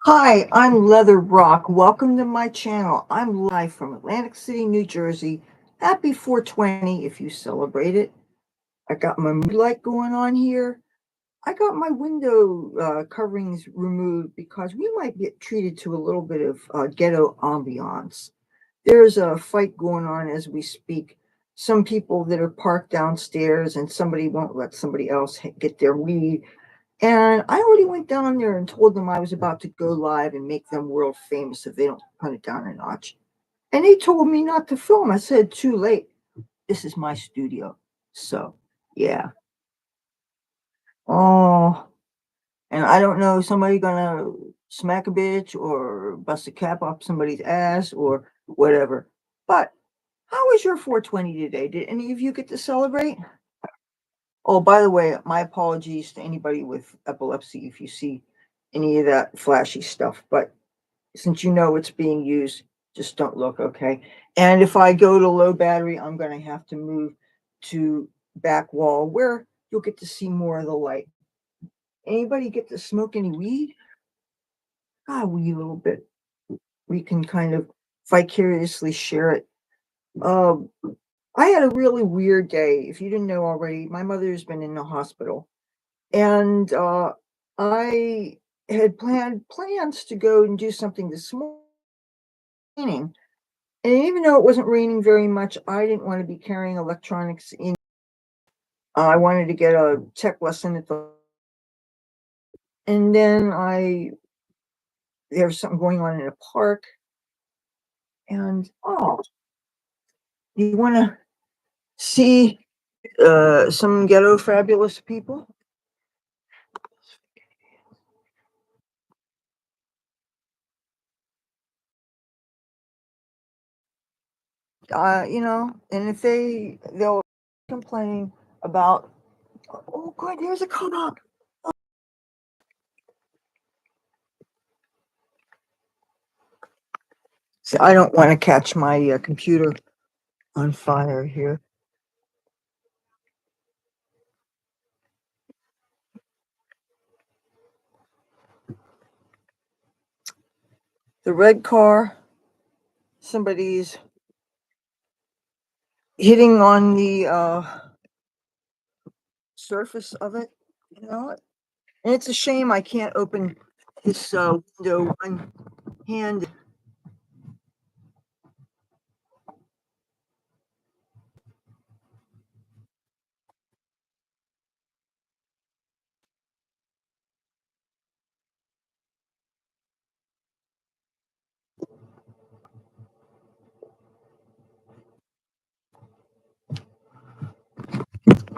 Hi, I'm Leather Rokk. Welcome to my channel. I'm live from Atlantic City, New Jersey. Happy 420 if you celebrate it. I got my mood light going on here. I got my window coverings removed because we might get treated to a little bit of ghetto ambiance. There's a fight going on as we speak. Some people that are parked downstairs and somebody won't let somebody else get their weed, and I already went down there and told them I was about to go live and make them world famous if they don't turn it down a notch. And they told me not to film. I said, too late. This is my studio. So, yeah. Oh, and I don't know, somebody gonna smack a bitch or bust a cap off somebody's ass or whatever. But how was your 420 today? Did any of you get to celebrate? Oh, by the way, my apologies to anybody with epilepsy if you see any of that flashy stuff. But since you know it's being used, just don't look, okay? And if I go to low battery, I'm going to have to move to back wall where you'll get to see more of the light. Anybody get to smoke any weed? Ah, weed a little bit. We can kind of vicariously share it. Um, I had a really weird day. If you didn't know already, my mother's been in the hospital, and I had planned plans to go and do something this morning. And even though it wasn't raining very much, I didn't want to be carrying electronics in. I wanted to get a tech lesson at the, and then there was something going on in a park, and oh, you want to see some ghetto fabulous people? And if they'll complain about, oh, good, there's a cop. So I don't want to catch my computer on fire here. The red car, somebody's hitting on the surface of it, you know. And it's a shame I can't open this window one hand.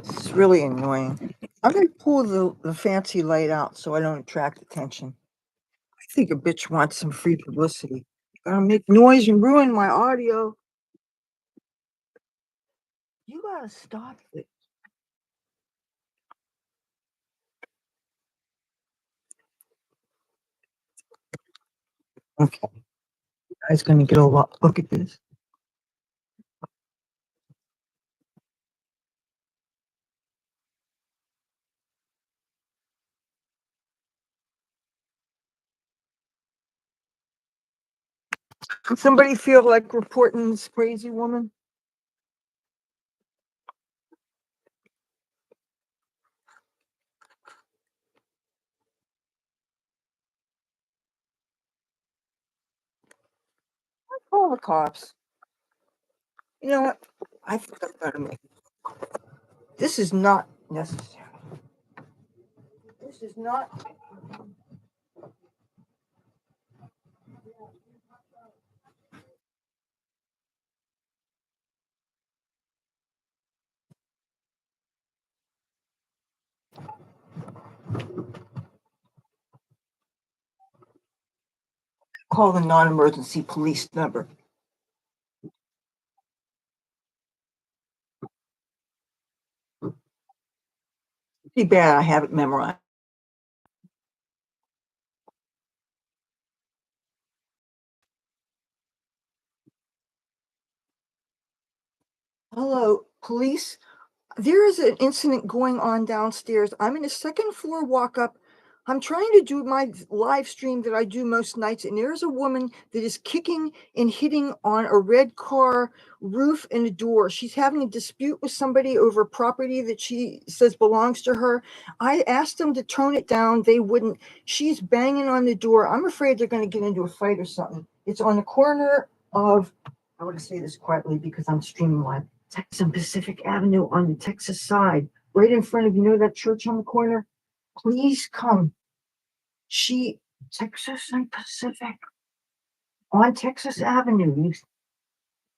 It's really annoying. I'm gonna pull the fancy light out so I don't attract attention. I think a bitch wants some free publicity. Gotta make noise and ruin my audio. You gotta stop it. Okay, guys, gonna get a lot. Look at this. Can somebody feel like reporting this crazy woman? Call the cops. You know what? I think I'm gonna make. This is not necessary. This is not. Call the non-emergency police number. Too bad I have it memorized. Hello, police. There is an incident going on downstairs. I'm in the second floor walk up. I'm trying to do my live stream that I do most nights, and there's a woman that is kicking and hitting on a red car roof and a door. She's having a dispute with somebody over property that she says belongs to her. I asked them to tone it down. They wouldn't. She's banging on the door. I'm afraid they're going to get into a fight or something. It's on the corner of, I want to say this quietly because I'm streaming live, Texas and Pacific Avenue on the Texas side, right in front of, you know, that church on the corner? Please come. She, Texas and Pacific on Texas Avenue.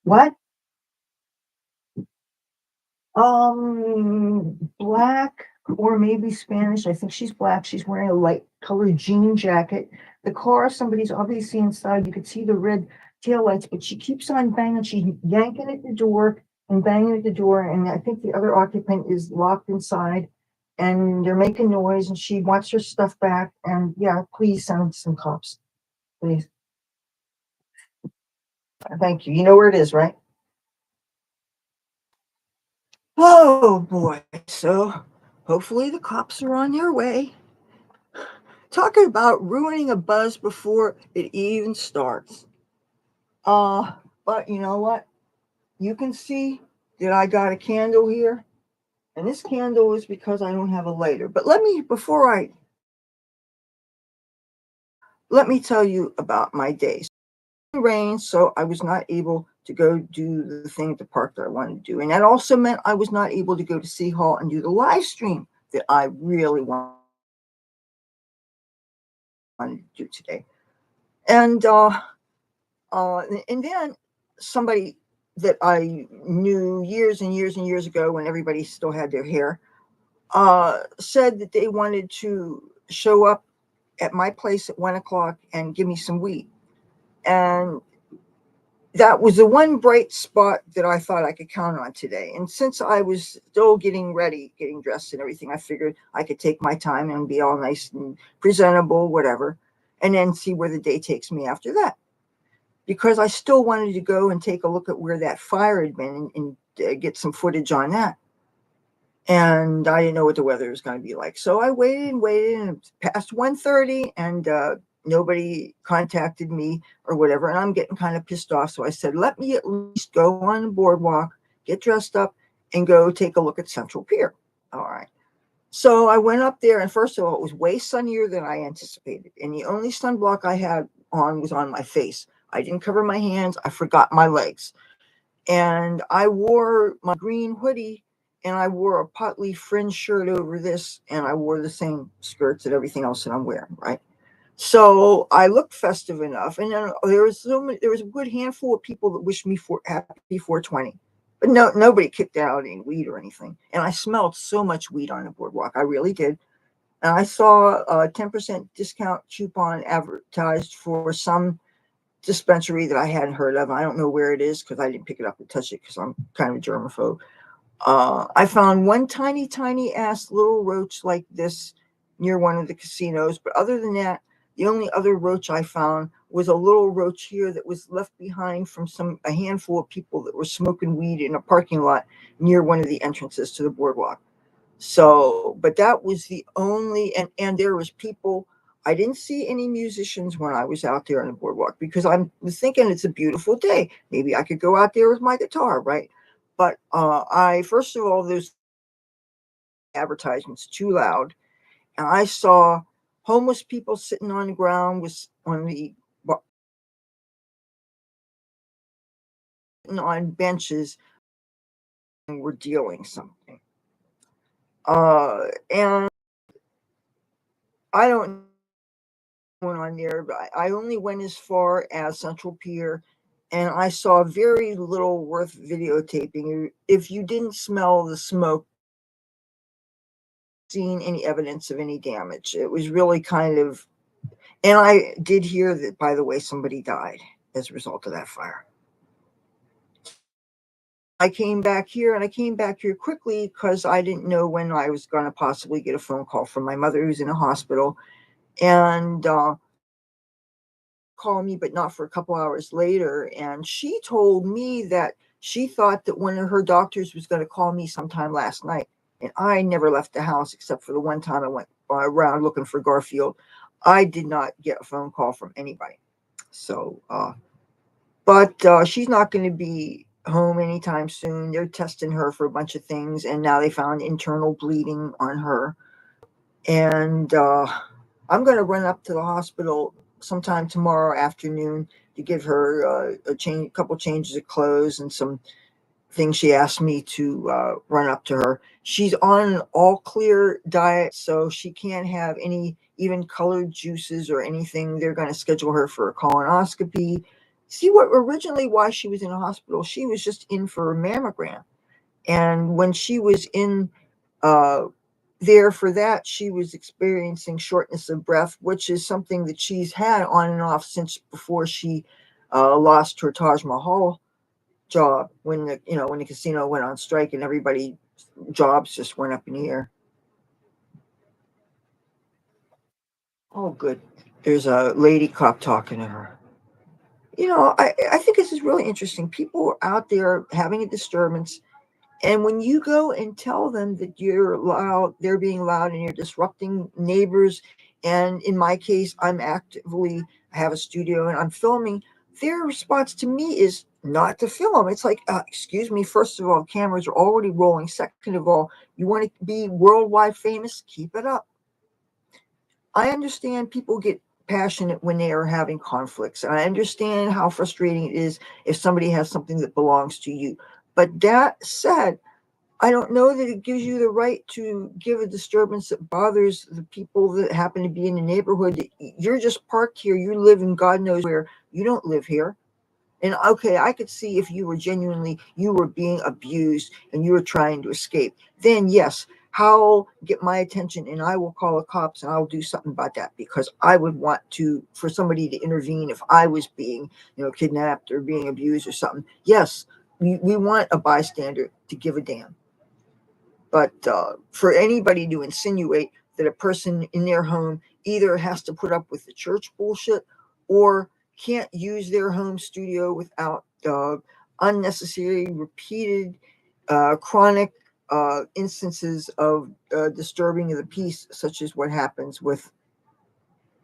What? Black or maybe Spanish. I think she's black. She's wearing a light colored jean jacket. The car, somebody's obviously inside. You could see the red taillights, but she keeps on banging. She's yanking at the door and banging at the door. And I think the other occupant is locked inside and they're making noise and she wants her stuff back. And yeah, please send some cops, please. Thank you. You know where it is, right? Oh boy. So hopefully the cops are on their way. Talking about ruining a buzz before it even starts. But you know what? You can see that I got a candle here. And this candle is because I don't have a lighter. But let me tell you about my day. Rain, so I was not able to go do the thing at the park that I wanted to do. And that also meant I was not able to go to City Hall and do the live stream that I really wanted to do today. And and then somebody that I knew years and years and years ago when everybody still had their hair said that they wanted to show up at my place at 1 o'clock and give me some weed. And that was the one bright spot that I thought I could count on today. And since I was still getting ready, getting dressed and everything, I figured I could take my time and be all nice and presentable, whatever, and then see where the day takes me after that. Because I still wanted to go and take a look at where that fire had been and get some footage on that. And I didn't know what the weather was going to be like. So I waited and waited, and it was past 1:30, and nobody contacted me or whatever. And I'm getting kind of pissed off. So I said, let me at least go on the boardwalk, get dressed up, and go take a look at Central Pier. All right. So I went up there, and first of all, it was way sunnier than I anticipated. And the only sunblock I had on was on my face. I didn't cover my hands. I forgot my legs. And I wore my green hoodie and I wore a potly fringe shirt over this, and I wore the same skirts and everything else that I'm wearing, right? So I looked festive enough, and then there was a good handful of people that wished me for happy 420, but nobody kicked out any weed or anything. And I smelled so much weed on the boardwalk, I really did. And I saw a 10% discount coupon advertised for some dispensary that I hadn't heard of. I don't know where it is because I didn't pick it up and touch it because I'm kind of a germaphobe. I found one tiny, tiny ass little roach like this near one of the casinos. But other than that, the only other roach I found was a little roach here that was left behind from a handful of people that were smoking weed in a parking lot near one of the entrances to the boardwalk. So, but that was the only, and there was people. I didn't see any musicians when I was out there on the boardwalk because I was thinking it's a beautiful day. Maybe I could go out there with my guitar, right? But I first of all, those advertisements too loud, and I saw homeless people sitting on the ground with on benches and were dealing something. And I don't went on there, but I only went as far as Central Pier, and I saw very little worth videotaping. If you didn't smell the smoke, seen any evidence of any damage, it was really kind of. And I did hear that, by the way, somebody died as a result of that fire. I came back here, and I came back here quickly because I didn't know when I was going to possibly get a phone call from my mother, who's in a hospital, and call me, but not for a couple hours later. And she told me that she thought that one of her doctors was going to call me sometime last night. and I never left the house except for the one time I went around looking for Garfield. I did not get a phone call from anybody. So, but she's not going to be home anytime soon. They're testing her for a bunch of things, and now they found internal bleeding on her. And I'm going to run up to the hospital sometime tomorrow afternoon to give her couple changes of clothes and some things she asked me to run up to her. She's on an all clear diet, so she can't have any even colored juices or anything. They're going to schedule her for a colonoscopy. See what originally why she was in a hospital? She was just in for a mammogram, and when she was in uh, there for that, she was experiencing shortness of breath, which is something that she's had on and off since before she lost her Taj Mahal job when the casino went on strike and everybody jobs just went up in the air. Oh, good. There's a lady cop talking to her. I think this is really interesting. People are out there having a disturbance. And when you go and tell them that you're loud, they're being loud and you're disrupting neighbors, and in my case, I have a studio and I'm filming, their response to me is not to film. It's like, excuse me, first of all, cameras are already rolling. Second of all, you want to be worldwide famous? Keep it up. I understand people get passionate when they are having conflicts. I understand how frustrating it is if somebody has something that belongs to you. But that said, I don't know that it gives you the right to give a disturbance that bothers the people that happen to be in the neighborhood. You're just parked here. You live in God knows where. You don't live here. And okay, I could see if you were being abused and you were trying to escape. Then yes, how get my attention and I will call the cops and I'll do something about that because I would want to for somebody to intervene if I was being, kidnapped or being abused or something. Yes, we want a bystander to give a damn. But for anybody to insinuate that a person in their home either has to put up with the church bullshit or can't use their home studio without unnecessary, repeated, chronic instances of disturbing of the peace, such as what happens with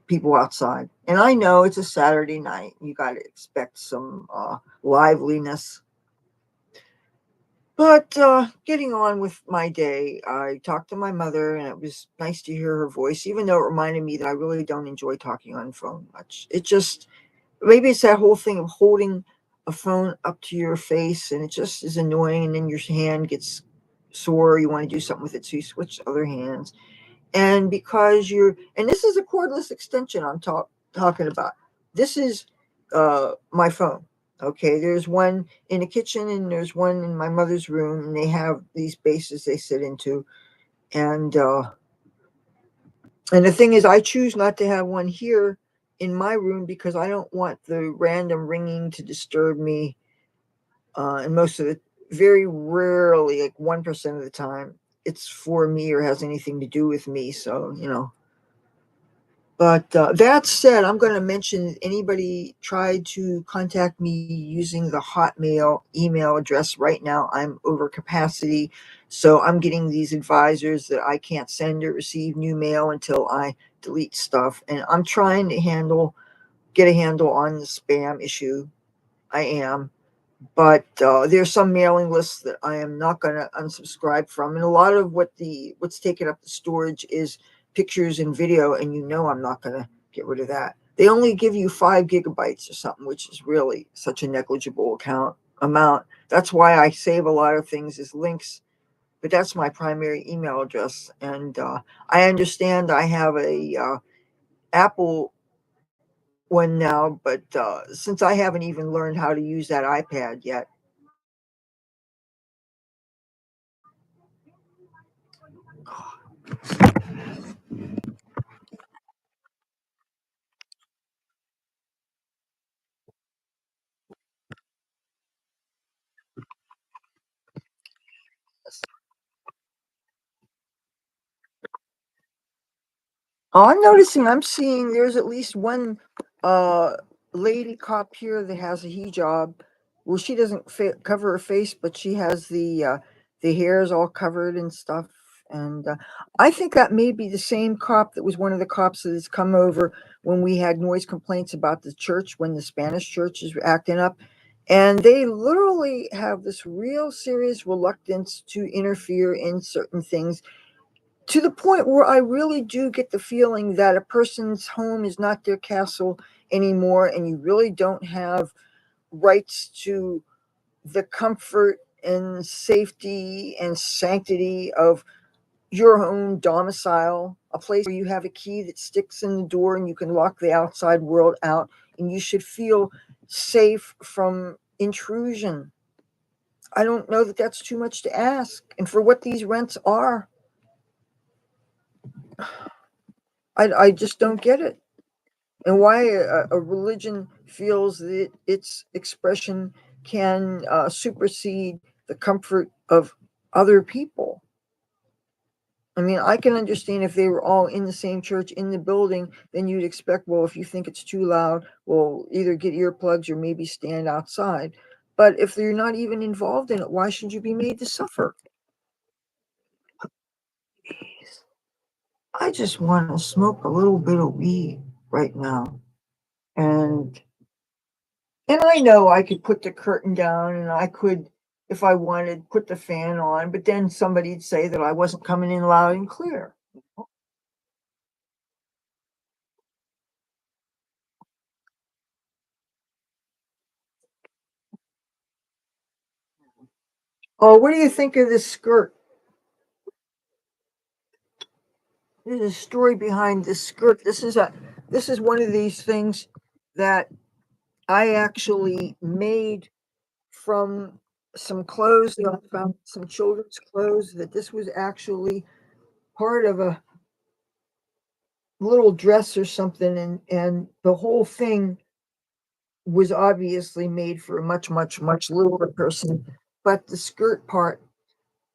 people outside. And I know it's a Saturday night. You got to expect some liveliness. But getting on with my day, I talked to my mother, and it was nice to hear her voice, even though it reminded me that I really don't enjoy talking on the phone much. It just, maybe it's that whole thing of holding a phone up to your face, and it just is annoying, and then your hand gets sore. You want to do something with it, so you switch to other hands. And because and this is a cordless extension talking about. This is my phone. Okay, there's one in the kitchen and there's one in my mother's room, and they have these bases they sit into. And and the thing is, I choose not to have one here in my room because I don't want the random ringing to disturb me. And most of the very rarely, like 1% of the time, it's for me or has anything to do with me. So But that said, I'm going to mention anybody tried to contact me using the Hotmail email address. Right now, I'm over capacity. So I'm getting these advisors that I can't send or receive new mail until I delete stuff. And I'm trying to get a handle on the spam issue. I am. But there's some mailing lists that I am not going to unsubscribe from, and a lot of what's taken up the storage is pictures and video, and I'm not going to get rid of that. They only give you 5 gigabytes or something, which is really such a negligible amount. That's why I save a lot of things as links, but that's my primary email address, and I understand I have a Apple one now, but since I haven't even learned how to use that iPad yet. Oh, I'm seeing there's at least one uh lady cop here that has a hijab. Well, she doesn't cover her face, but she has the hairs all covered and stuff. And I think that may be the same cop that was one of the cops that has come over when we had noise complaints about the church, when the Spanish church is acting up. And they literally have this real serious reluctance to interfere in certain things, to the point where I really do get the feeling that a person's home is not their castle anymore, and you really don't have rights to the comfort and safety and sanctity of your own domicile, a place where you have a key that sticks in the door and you can lock the outside world out, and you should feel safe from intrusion. I don't know that that's too much to ask. And for what these rents are, I just don't get it. And why a religion feels that its expression can supersede the comfort of other people. I mean, I can understand if they were all in the same church in the building, then you'd expect, well, if you think it's too loud, well, either get earplugs or maybe stand outside. But if you're not even involved in it, why should you be made to suffer? I just want to smoke a little bit of weed right now. And and I know I could put the curtain down and I could, if I wanted, put the fan on, but then somebody'd say that I wasn't coming in loud and clear. Oh, what do you think of this skirt? There's a story behind this skirt. This is one of these things that I actually made from some clothes that I found, some children's clothes, that this was actually part of a little dress or something, and the whole thing was obviously made for a much littler person. But the skirt part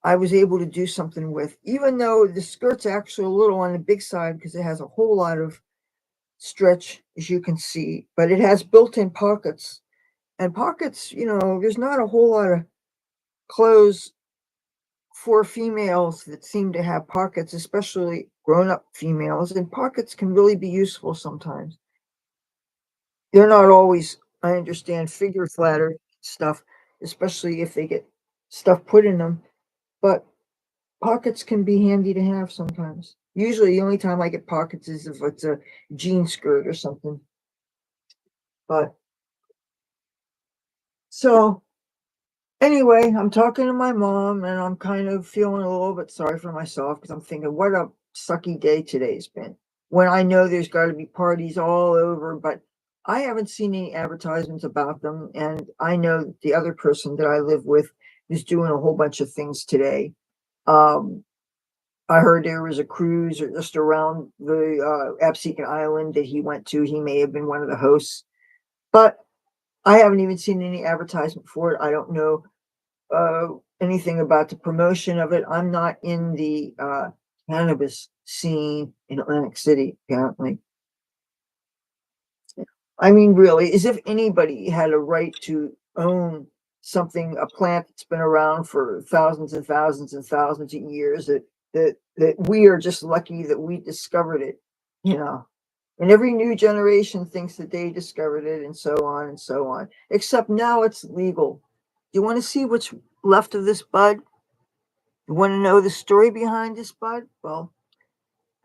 I was able to do something with, even though the skirt's actually a little on the big side because it has a whole lot of stretch, as you can see, but it has built-in pockets. And pockets, there's not a whole lot of clothes for females that seem to have pockets, especially grown-up females, and pockets can really be useful sometimes. They're not always, I understand, figure flatter stuff, especially if they get stuff put in them, but pockets can be handy to have sometimes. Usually the only time I get pockets is if it's a jean skirt or something. But so anyway, I'm talking to my mom and I'm kind of feeling a little bit sorry for myself because I'm thinking, what a sucky day today's been. When I know there's got to be parties all over, but I haven't seen any advertisements about them. And I know the other person that I live with is doing a whole bunch of things today. Um, I heard there was a cruise or just around the Absecon Island that he went to. He may have been one of the hosts, but I haven't even seen any advertisement for it. I don't know uh, anything about the promotion of it. I'm not in the cannabis scene in Atlantic City, apparently. I mean, really, as if anybody had a right to own something, a plant that's been around for thousands and thousands and thousands of years, that we are just lucky that we discovered it, you know. And every new generation thinks that they discovered it, and so on and so on. Except now it's legal. Do you want to see what's left of this bud? You want to know the story behind this bud? Well,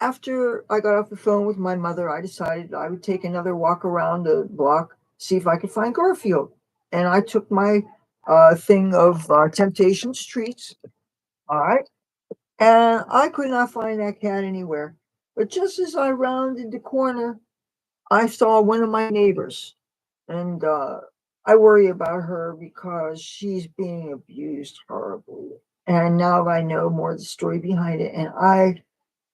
after I got off the phone with my mother, I decided I would take another walk around the block, see if I could find Garfield. And I took my thing of Temptation Streets. All right. And I could not find that cat anywhere. But just as I rounded the corner, I saw one of my neighbors. And I worry about her because she's being abused horribly. And now I know more of the story behind it. And I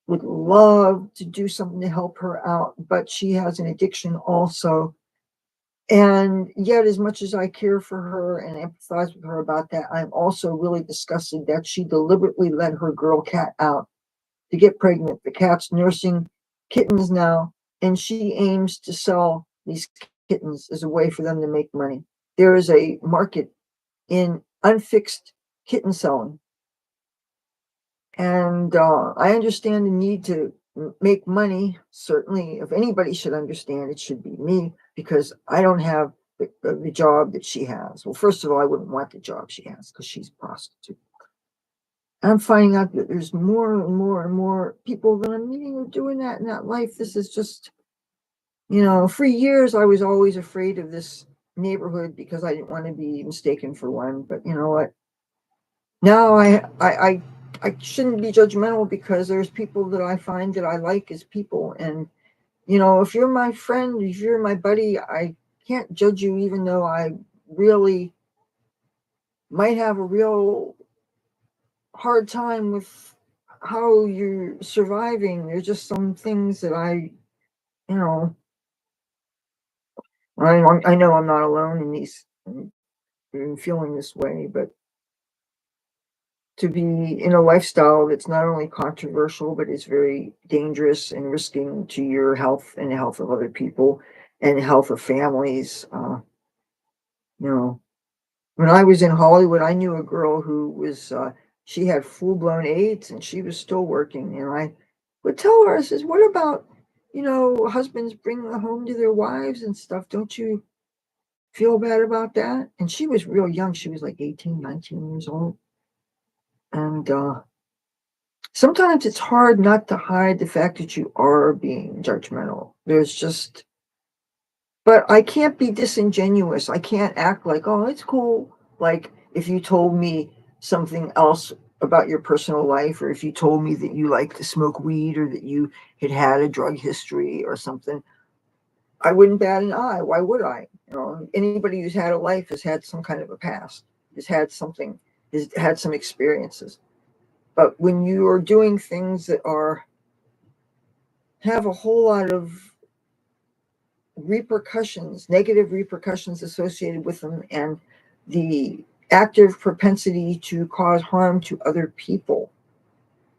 would love to do something to help her out, but she has an addiction also. And yet, as much as I care for her and empathize with her about that, I'm also really disgusted that she deliberately let her girl cat out to get pregnant. The cat's nursing kittens now, and she aims to sell these kittens as a way for them to make money. There is a market in unfixed kitten selling, And I understand the need to make money. Certainly, if anybody should understand, it should be me, because I don't have the job that she has. Well, first of all, I wouldn't want the job she has because she's a prostitute. I'm finding out that there's more and more and more people that I'm meeting who are doing that in that life. This is just, for years I was always afraid of this neighborhood because I didn't want to be mistaken for one. But you know what? Now I shouldn't be judgmental because there's people that I find that I like as people. And, if you're my friend, if you're my buddy, I can't judge you, even though I really might have a real hard time with how you're surviving. There's just some things that you know, I know I'm not alone in in feeling this way, but to be in a lifestyle that's not only controversial, but is very dangerous and risking to your health and the health of other people and the health of families. You know, when I was in Hollywood, I knew a girl who she had full blown AIDS and she was still working. And I would tell her, I says, what about, husbands bringing them home to their wives and stuff? Don't you feel bad about that? And she was real young. She was like 18, 19 years old. And sometimes it's hard not to hide the fact that you are being judgmental. But I can't be disingenuous. I can't act like, oh, it's cool. Like if you told me something else about your personal life, or if you told me that you like to smoke weed or that you had a drug history or something, I wouldn't bat an eye. Why would I? Anybody who's had a life has had some kind of a past, has had some experiences. But when you are doing things that have a whole lot of negative repercussions associated with them, and the active propensity to cause harm to other people.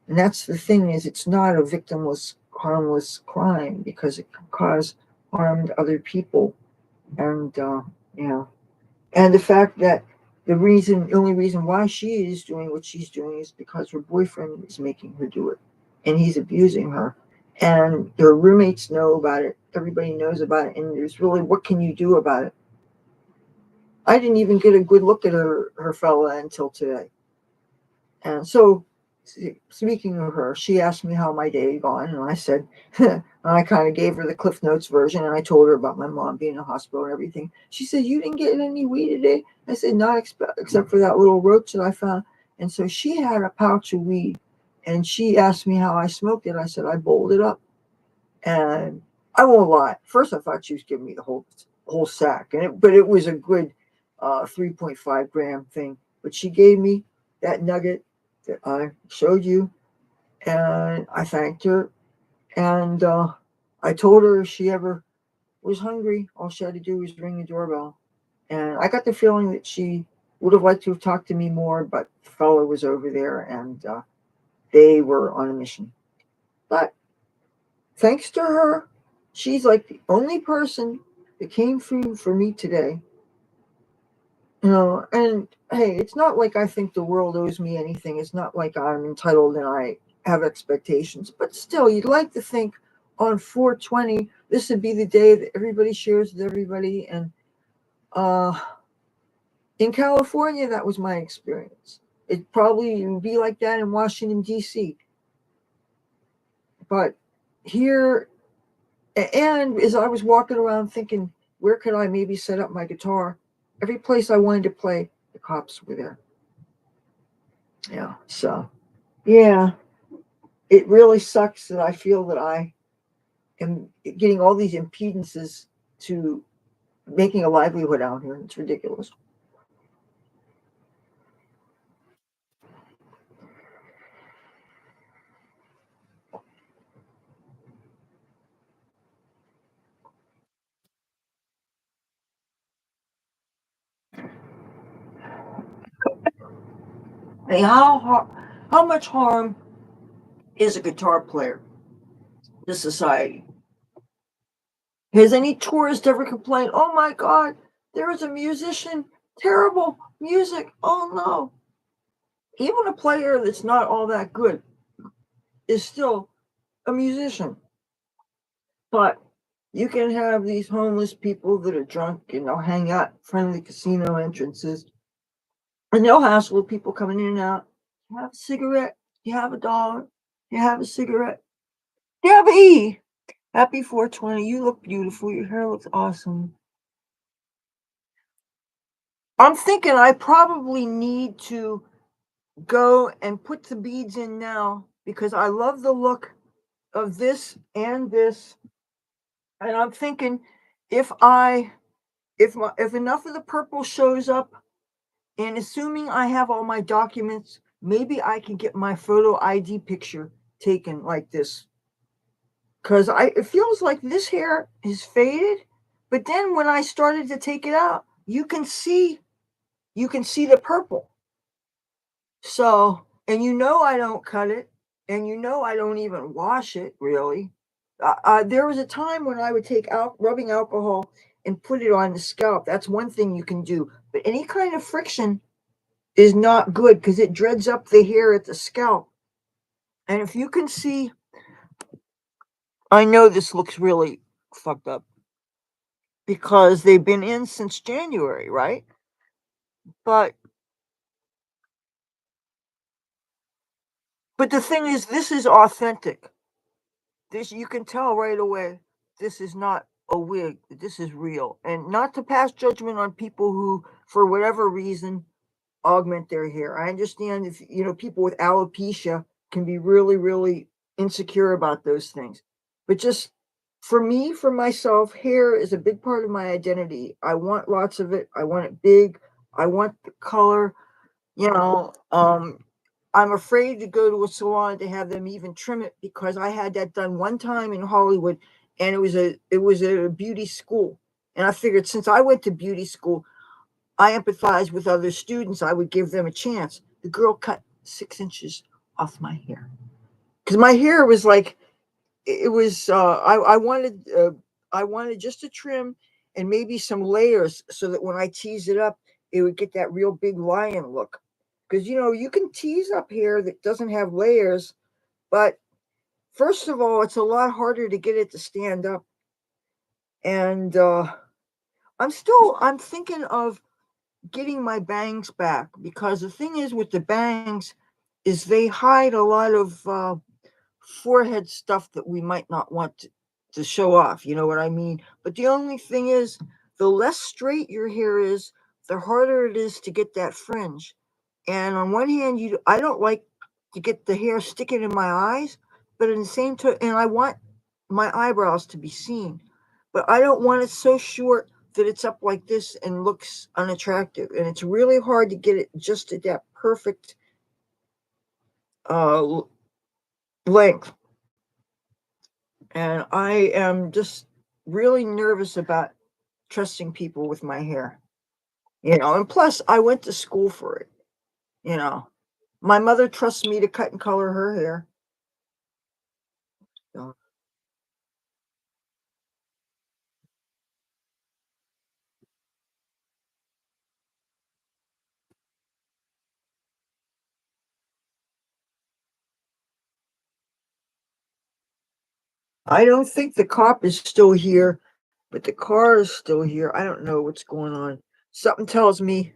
And that's the thing, is it's not a victimless, harmless crime because it can cause harm to other people. And yeah. And the fact that the only reason why she is doing what she's doing is because her boyfriend is making her do it, and he's abusing her. And her roommates know about it. Everybody knows about it. And there's really, what can you do about it? I didn't even get a good look at her fella until today. And so, speaking of her, she asked me how my day had gone, and I said, I kind of gave her the Cliff Notes version, and I told her about my mom being in the hospital and everything. She said, "You didn't get any weed today?" I said, "Not except for that little roach that I found." And so she had a pouch of weed, and she asked me how I smoked it. I said, "I bowled it up." And I won't lie. First, I thought she was giving me the whole sack, but it was a good 3.5 gram thing. But she gave me that nugget that I showed you, and I thanked her. And I told her if she ever was hungry, all she had to do was ring the doorbell. And I got the feeling that she would have liked to have talked to me more, but the fellow was over there, and they were on a mission. But thanks to her, she's like the only person that came through for me today. And hey, it's not like I think the world owes me anything. It's not like I'm entitled and I have expectations. But still, you'd like to think on 420, this would be the day that everybody shares with everybody. And uh, in California, that was my experience. It probably would be like that in Washington, D.C. But here, and as I was walking around thinking, where could I maybe set up my guitar? Every place I wanted to play, the cops were there. Yeah. So, yeah, it really sucks that I feel that I am getting all these impedances to making a livelihood out here. It's ridiculous. Hey, how much harm is a guitar player to society? Has any tourist ever complained, "Oh my God, there is a musician, terrible music. Oh no." Even a player that's not all that good is still a musician. But you can have these homeless people that are drunk and they'll hang out in front of the casino entrances and they'll hassle people coming in and out. You have a cigarette? You have a dollar? You have a cigarette? You have a E. Happy 420. You look beautiful. Your hair looks awesome. I'm thinking I probably need to go and put the beads in now because I love the look of this and this. And I'm thinking if I if enough of the purple shows up, and assuming I have all my documents, maybe I can get my photo ID picture taken like this. Cause I it feels like this hair is faded, but then when I started to take it out, you can see the purple. So, and I don't cut it, and I don't even wash it really. There was a time when I would take out rubbing alcohol and put it on the scalp. That's one thing you can do. But any kind of friction is not good because it dreads up the hair at the scalp. And if you can see, I know this looks really fucked up because they've been in since January, right? But the thing is, this is authentic. This you can tell right away. This is not a wig. This is real, and not to pass judgment on people who, for whatever reason, augment their hair. I understand if people with alopecia can be really, really insecure about those things. But just for me, for myself, hair is a big part of my identity. I want lots of it. I want it big. I want the color. You know, I'm afraid to go to a salon to have them even trim it because I had that done one time in Hollywood and it was a beauty school. And I figured since I went to beauty school, I empathized with other students. I would give them a chance. The girl cut 6 inches off my hair because my hair was like it was. I wanted just a trim and maybe some layers so that when I tease it up, it would get that real big lion look. Because you can tease up hair that doesn't have layers, but first of all, it's a lot harder to get it to stand up. And I'm thinking of getting my bangs back because the thing is with the bangs is they hide a lot of forehead stuff that we might not want to show off. You know what I mean? But the only thing is, the less straight your hair is, the harder it is to get that fringe. And on one hand, I don't like to get the hair sticking in my eyes, but in the same time, and I want my eyebrows to be seen, but I don't want it so short that it's up like this and looks unattractive. And it's really hard to get it just at that perfect uh, length. And I am just really nervous about trusting people with my hair, and plus I went to school for it, you know. My mother trusts me to cut and color her hair. So I don't think the cop is still here, but the car is still here. I don't know what's going on. Something tells me,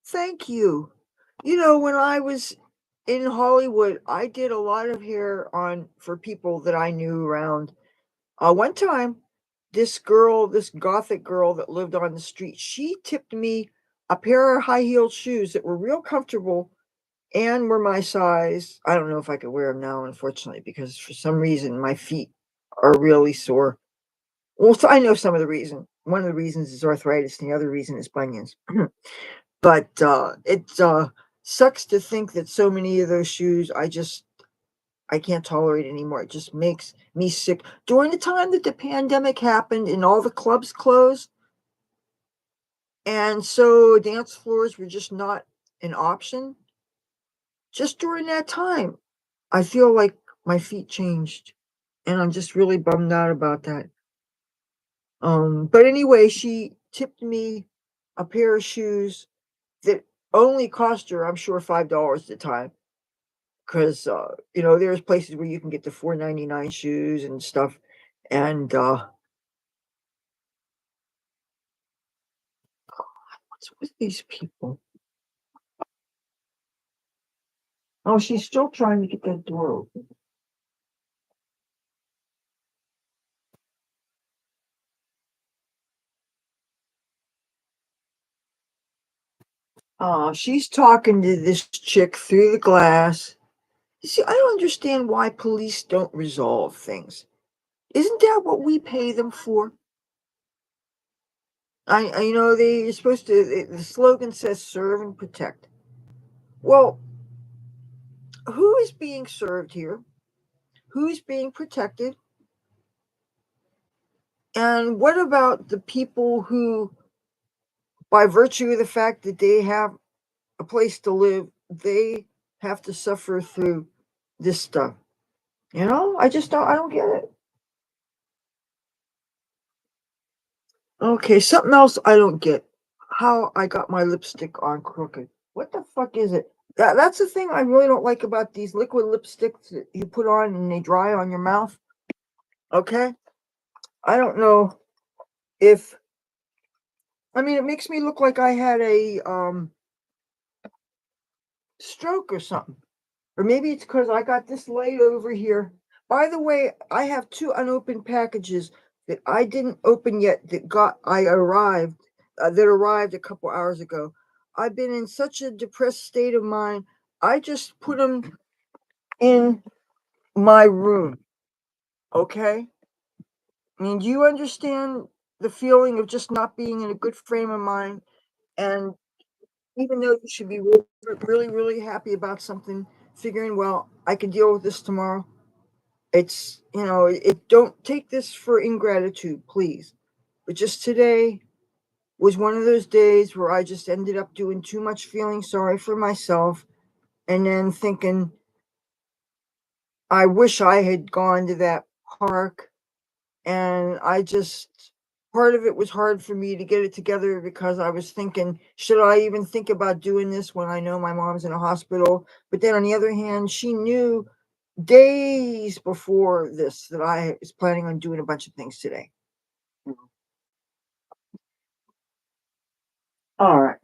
thank you. When I was in Hollywood, I did a lot of hair on for people that I knew around. One time, this gothic girl that lived on the street, she tipped me a pair of high heeled shoes that were real comfortable and were my size. I don't know if I could wear them now, unfortunately, because for some reason my feet are really sore. Well, so I know some of the reason. One of the reasons is arthritis, and the other reason is bunions. But it sucks to think that so many of those shoes I can't tolerate anymore. It just makes me sick. During the time that the pandemic happened and all the clubs closed, and so dance floors were just not an option, just during that time, I feel like my feet changed. And I'm just really bummed out about that. But anyway, she tipped me a pair of shoes that only cost her, I'm sure, $5 at the time. Because there's places where you can get the 4.99 shoes and stuff. And what's with these people? Oh, she's still trying to get that door open. She's talking to this chick through the glass. You see, I don't understand why police don't resolve things. Isn't that what we pay them for? They're supposed to. The slogan says "Serve and Protect." Well, who is being served here? Who's being protected? And what about the people who, by virtue of the fact that they have a place to live, they have to suffer through this stuff? I don't get it. Okay, something else I don't get. How I got my lipstick on crooked. What the fuck is it? That's the thing I really don't like about these liquid lipsticks that you put on and they dry on your mouth. Okay? I don't know if it makes me look like I had a stroke or something. Or maybe it's because I got this light over here. By the way, I have two unopened packages that I didn't open yet that arrived a couple hours ago. I've been in such a depressed state of mind. I just put them in my room. Okay? Do you understand the feeling of just not being in a good frame of mind? And even though you should be really, really, really happy about something, figuring, well, I can deal with this tomorrow. It don't take this for ingratitude, please. But just today was one of those days where I just ended up doing too much, feeling sorry for myself, and then thinking, I wish I had gone to that park. And part of it was hard for me to get it together because I was thinking, should I even think about doing this when I know my mom's in a hospital? But then on the other hand, she knew days before this that I was planning on doing a bunch of things today. All right.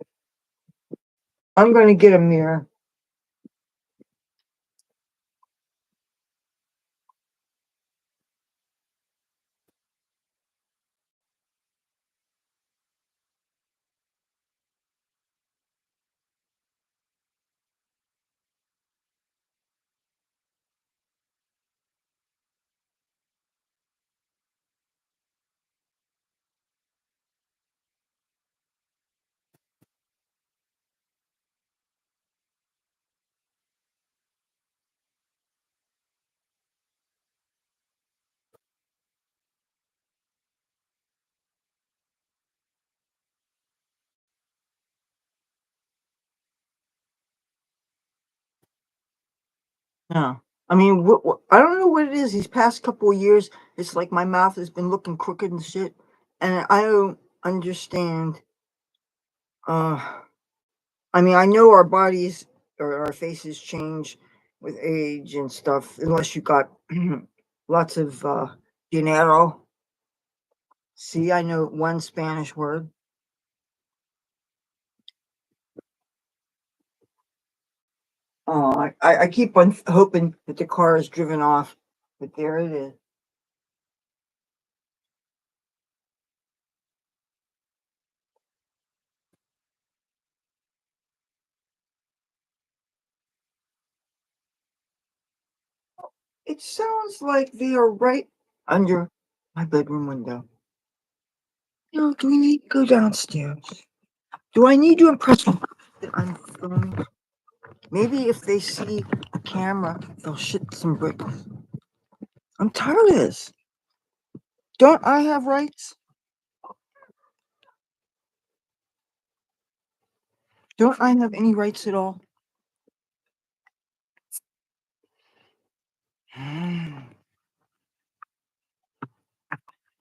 I'm going to get a mirror. Yeah. I don't know what it is. These past couple of years, it's like my mouth has been looking crooked and shit, and I don't understand. Uh, I know our bodies or our faces change with age and stuff, unless you got lots of dinero. See, I know one Spanish word. Oh, I keep on hoping that the car is driven off, but there it is. It sounds like they are right under my bedroom window. Do we need to go downstairs? Do I need to impress them that I'm filming? Maybe if they see a camera, they'll shit some bricks. I'm tired of this. Don't I have rights? Don't I have any rights at all?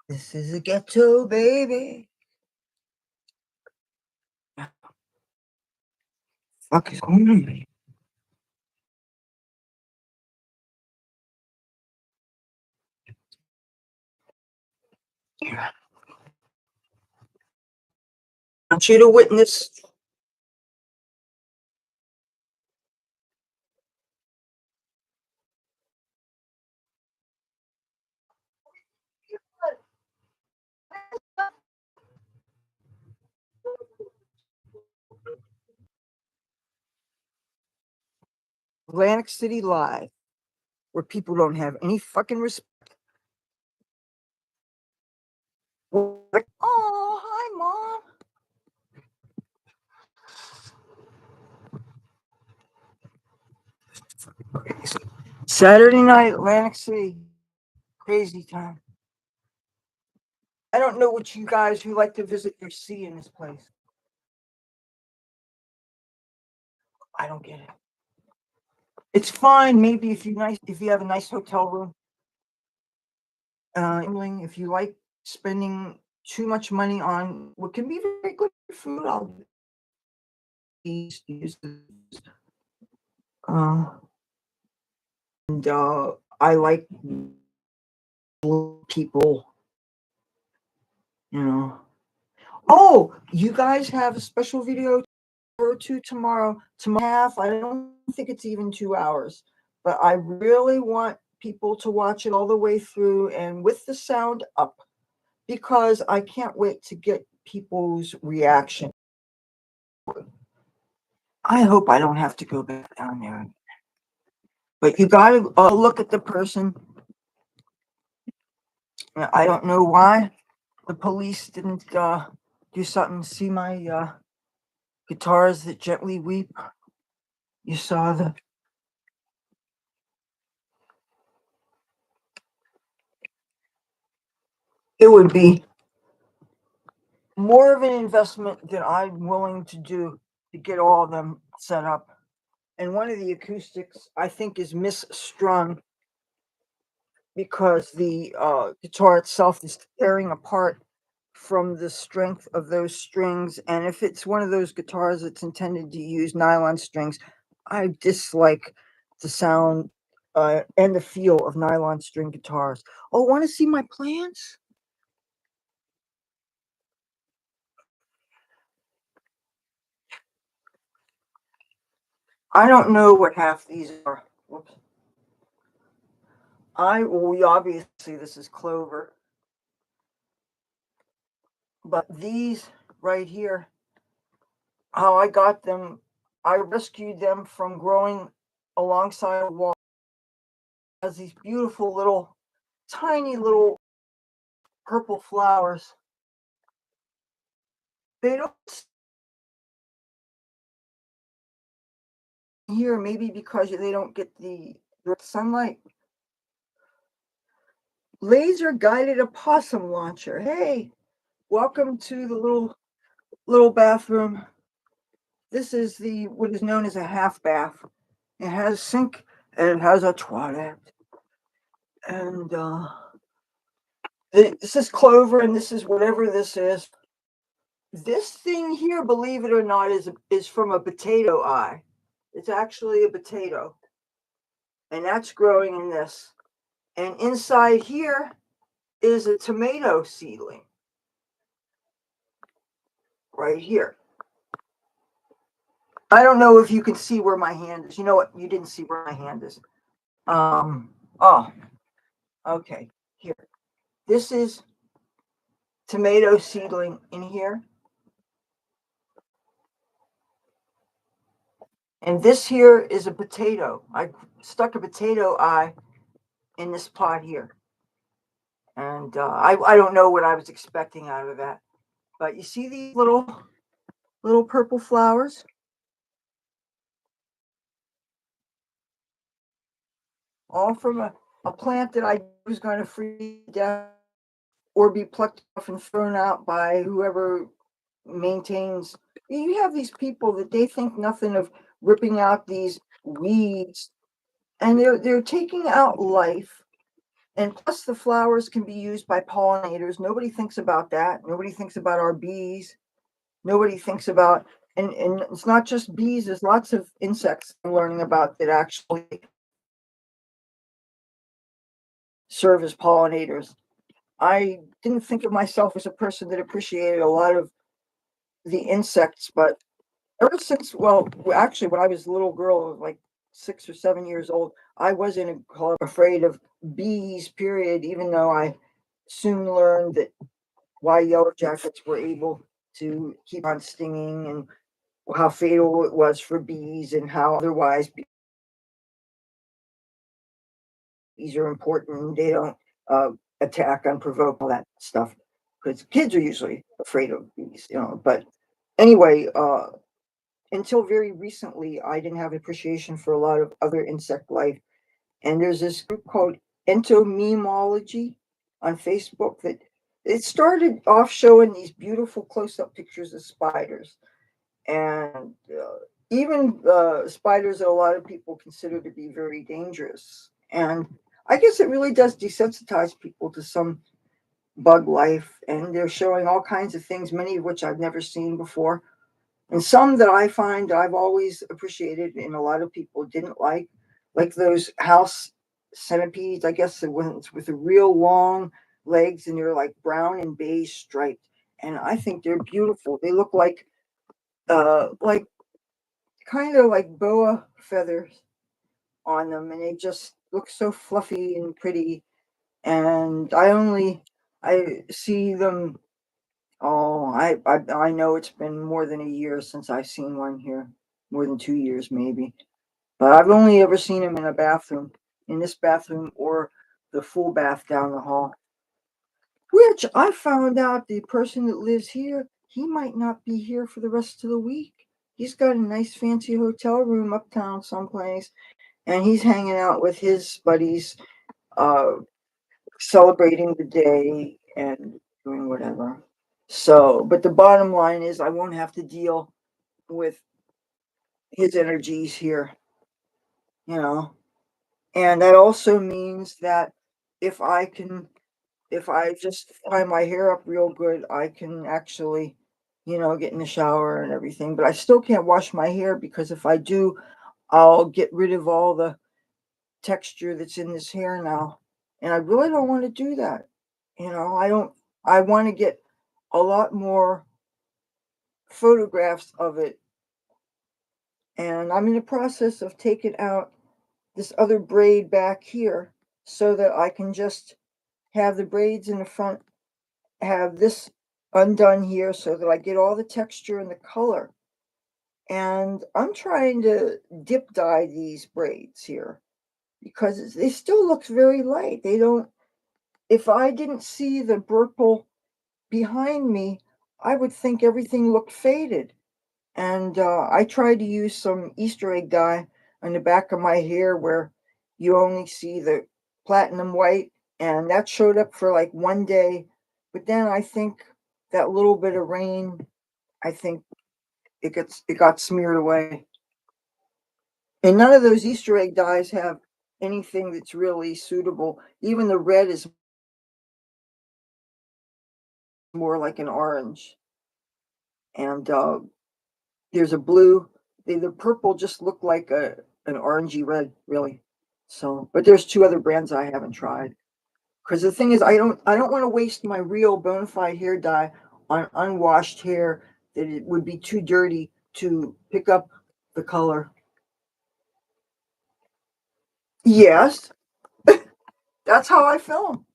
This is a ghetto, baby. Fuck is going on? I want you to witness. Atlantic City Live, where people don't have any fucking respect. Oh, hi, Mom. Saturday night, Atlantic City. Crazy time. I don't know what you guys who like to visit your see in this place. I don't get it. It's fine, maybe if you have a nice hotel room. If you like spending too much money on what can be very good food, I'll use uh, and I like people, you know. Oh, you guys have a special video or two tomorrow. Half. I don't think it's even 2 hours, but I really want people to watch it all the way through and with the sound up because I can't wait to get people's reaction. I hope I don't have to go back down there. But you got to look at the person. I don't know why the police didn't do something. See my guitars that gently weep. You saw the. It would be more of an investment than I'm willing to do to get all of them set up. And one of the acoustics I think is misstrung because the guitar itself is tearing apart from the strength of those strings. And if it's one of those guitars that's intended to use nylon strings, I dislike the sound and the feel of nylon string guitars. Oh, want to see my plants? I don't know what half these are. Whoops. We obviously this is clover, but these right here, how I got them, I rescued them from growing alongside a wall. It has these beautiful little, tiny little purple flowers. They don't here, maybe because they don't get the sunlight. Laser guided opossum launcher. Hey, welcome to the little bathroom. This is the what is known as a half bath. It has a sink and it has a toilet. And this is clover, and this is whatever this is. This thing here, believe it or not, is from a potato eye. It's actually a potato, and that's growing in this. And inside here is a tomato seedling right here. I don't know if you can see where my hand is. You know what? You didn't see where my hand is. Oh, okay. Here. This is tomato seedling in here. And this here is a potato. I stuck a potato eye in this pot here. And I don't know what I was expecting out of that. But you see these little purple flowers? All from a plant that I was going to freeze down or be plucked off and thrown out by whoever maintains. You have these people that they think nothing of ripping out these weeds, and they're taking out life. And plus, the flowers can be used by pollinators. Nobody thinks about that. Nobody thinks about our bees. Nobody thinks about And it's not just bees. There's lots of insects I'm learning about that actually serve as pollinators. I didn't think of myself as a person that appreciated a lot of the insects, but ever since, well, actually, when I was a little girl, like 6 or 7 years old, I was in a club afraid of bees, period, even though I soon learned that why yellow jackets were able to keep on stinging and how fatal it was for bees and how otherwise bees are important. They don't uh, attack unprovoked, all that stuff. Because kids are usually afraid of bees. But anyway, until very recently, I didn't have appreciation for a lot of other insect life. And there's this group called entomemology on Facebook that it started off showing these beautiful close-up pictures of spiders, and even spiders that a lot of people consider to be very dangerous. And I guess it really does desensitize people to some bug life, and they're showing all kinds of things, many of which I've never seen before, and some that I find I've always appreciated, and a lot of people didn't like those house centipedes. I guess the ones with the real long legs, and they're like brown and beige striped, and I think they're beautiful. They look like kind of like boa feathers on them, and they just look so fluffy and pretty. And I see them. Oh, I know it's been more than a year since I've seen one here, more than 2 years maybe. But I've only ever seen them in a bathroom, in this bathroom or the full bath down the hall. Which I found out the person that lives here, he might not be here for the rest of the week. He's got a nice fancy hotel room uptown someplace, and he's hanging out with his buddies, uh, celebrating the day and doing whatever. So, but the bottom line is, I won't have to deal with his energies here, you know. And that also means that if I can, if I just tie my hair up real good, I can actually, get in the shower and everything. But I still can't wash my hair because if I do, I'll get rid of all the texture that's in this hair now. And I really don't want to do that. I don't, I want to get a lot more photographs of it. And I'm in the process of taking out this other braid back here so that I can just have the braids in the front, have this undone here so that I get all the texture and the color. And I'm trying to dip dye these braids here because they still look very light. They don't, if I didn't see the purple behind me, I would think everything looked faded. And I tried to use some Easter egg dye on the back of my hair where you only see the platinum white, and that showed up for like one day. But then I think that little bit of rain, I think it got smeared away. And none of those Easter egg dyes have anything that's really suitable. Even the red is more like an orange, and there's a blue. The purple just looked like an orangey red, really. So, but there's two other brands I haven't tried. Because the thing is, I don't want to waste my real bona fide hair dye on unwashed hair that it would be too dirty to pick up the color. Yes, that's how I film.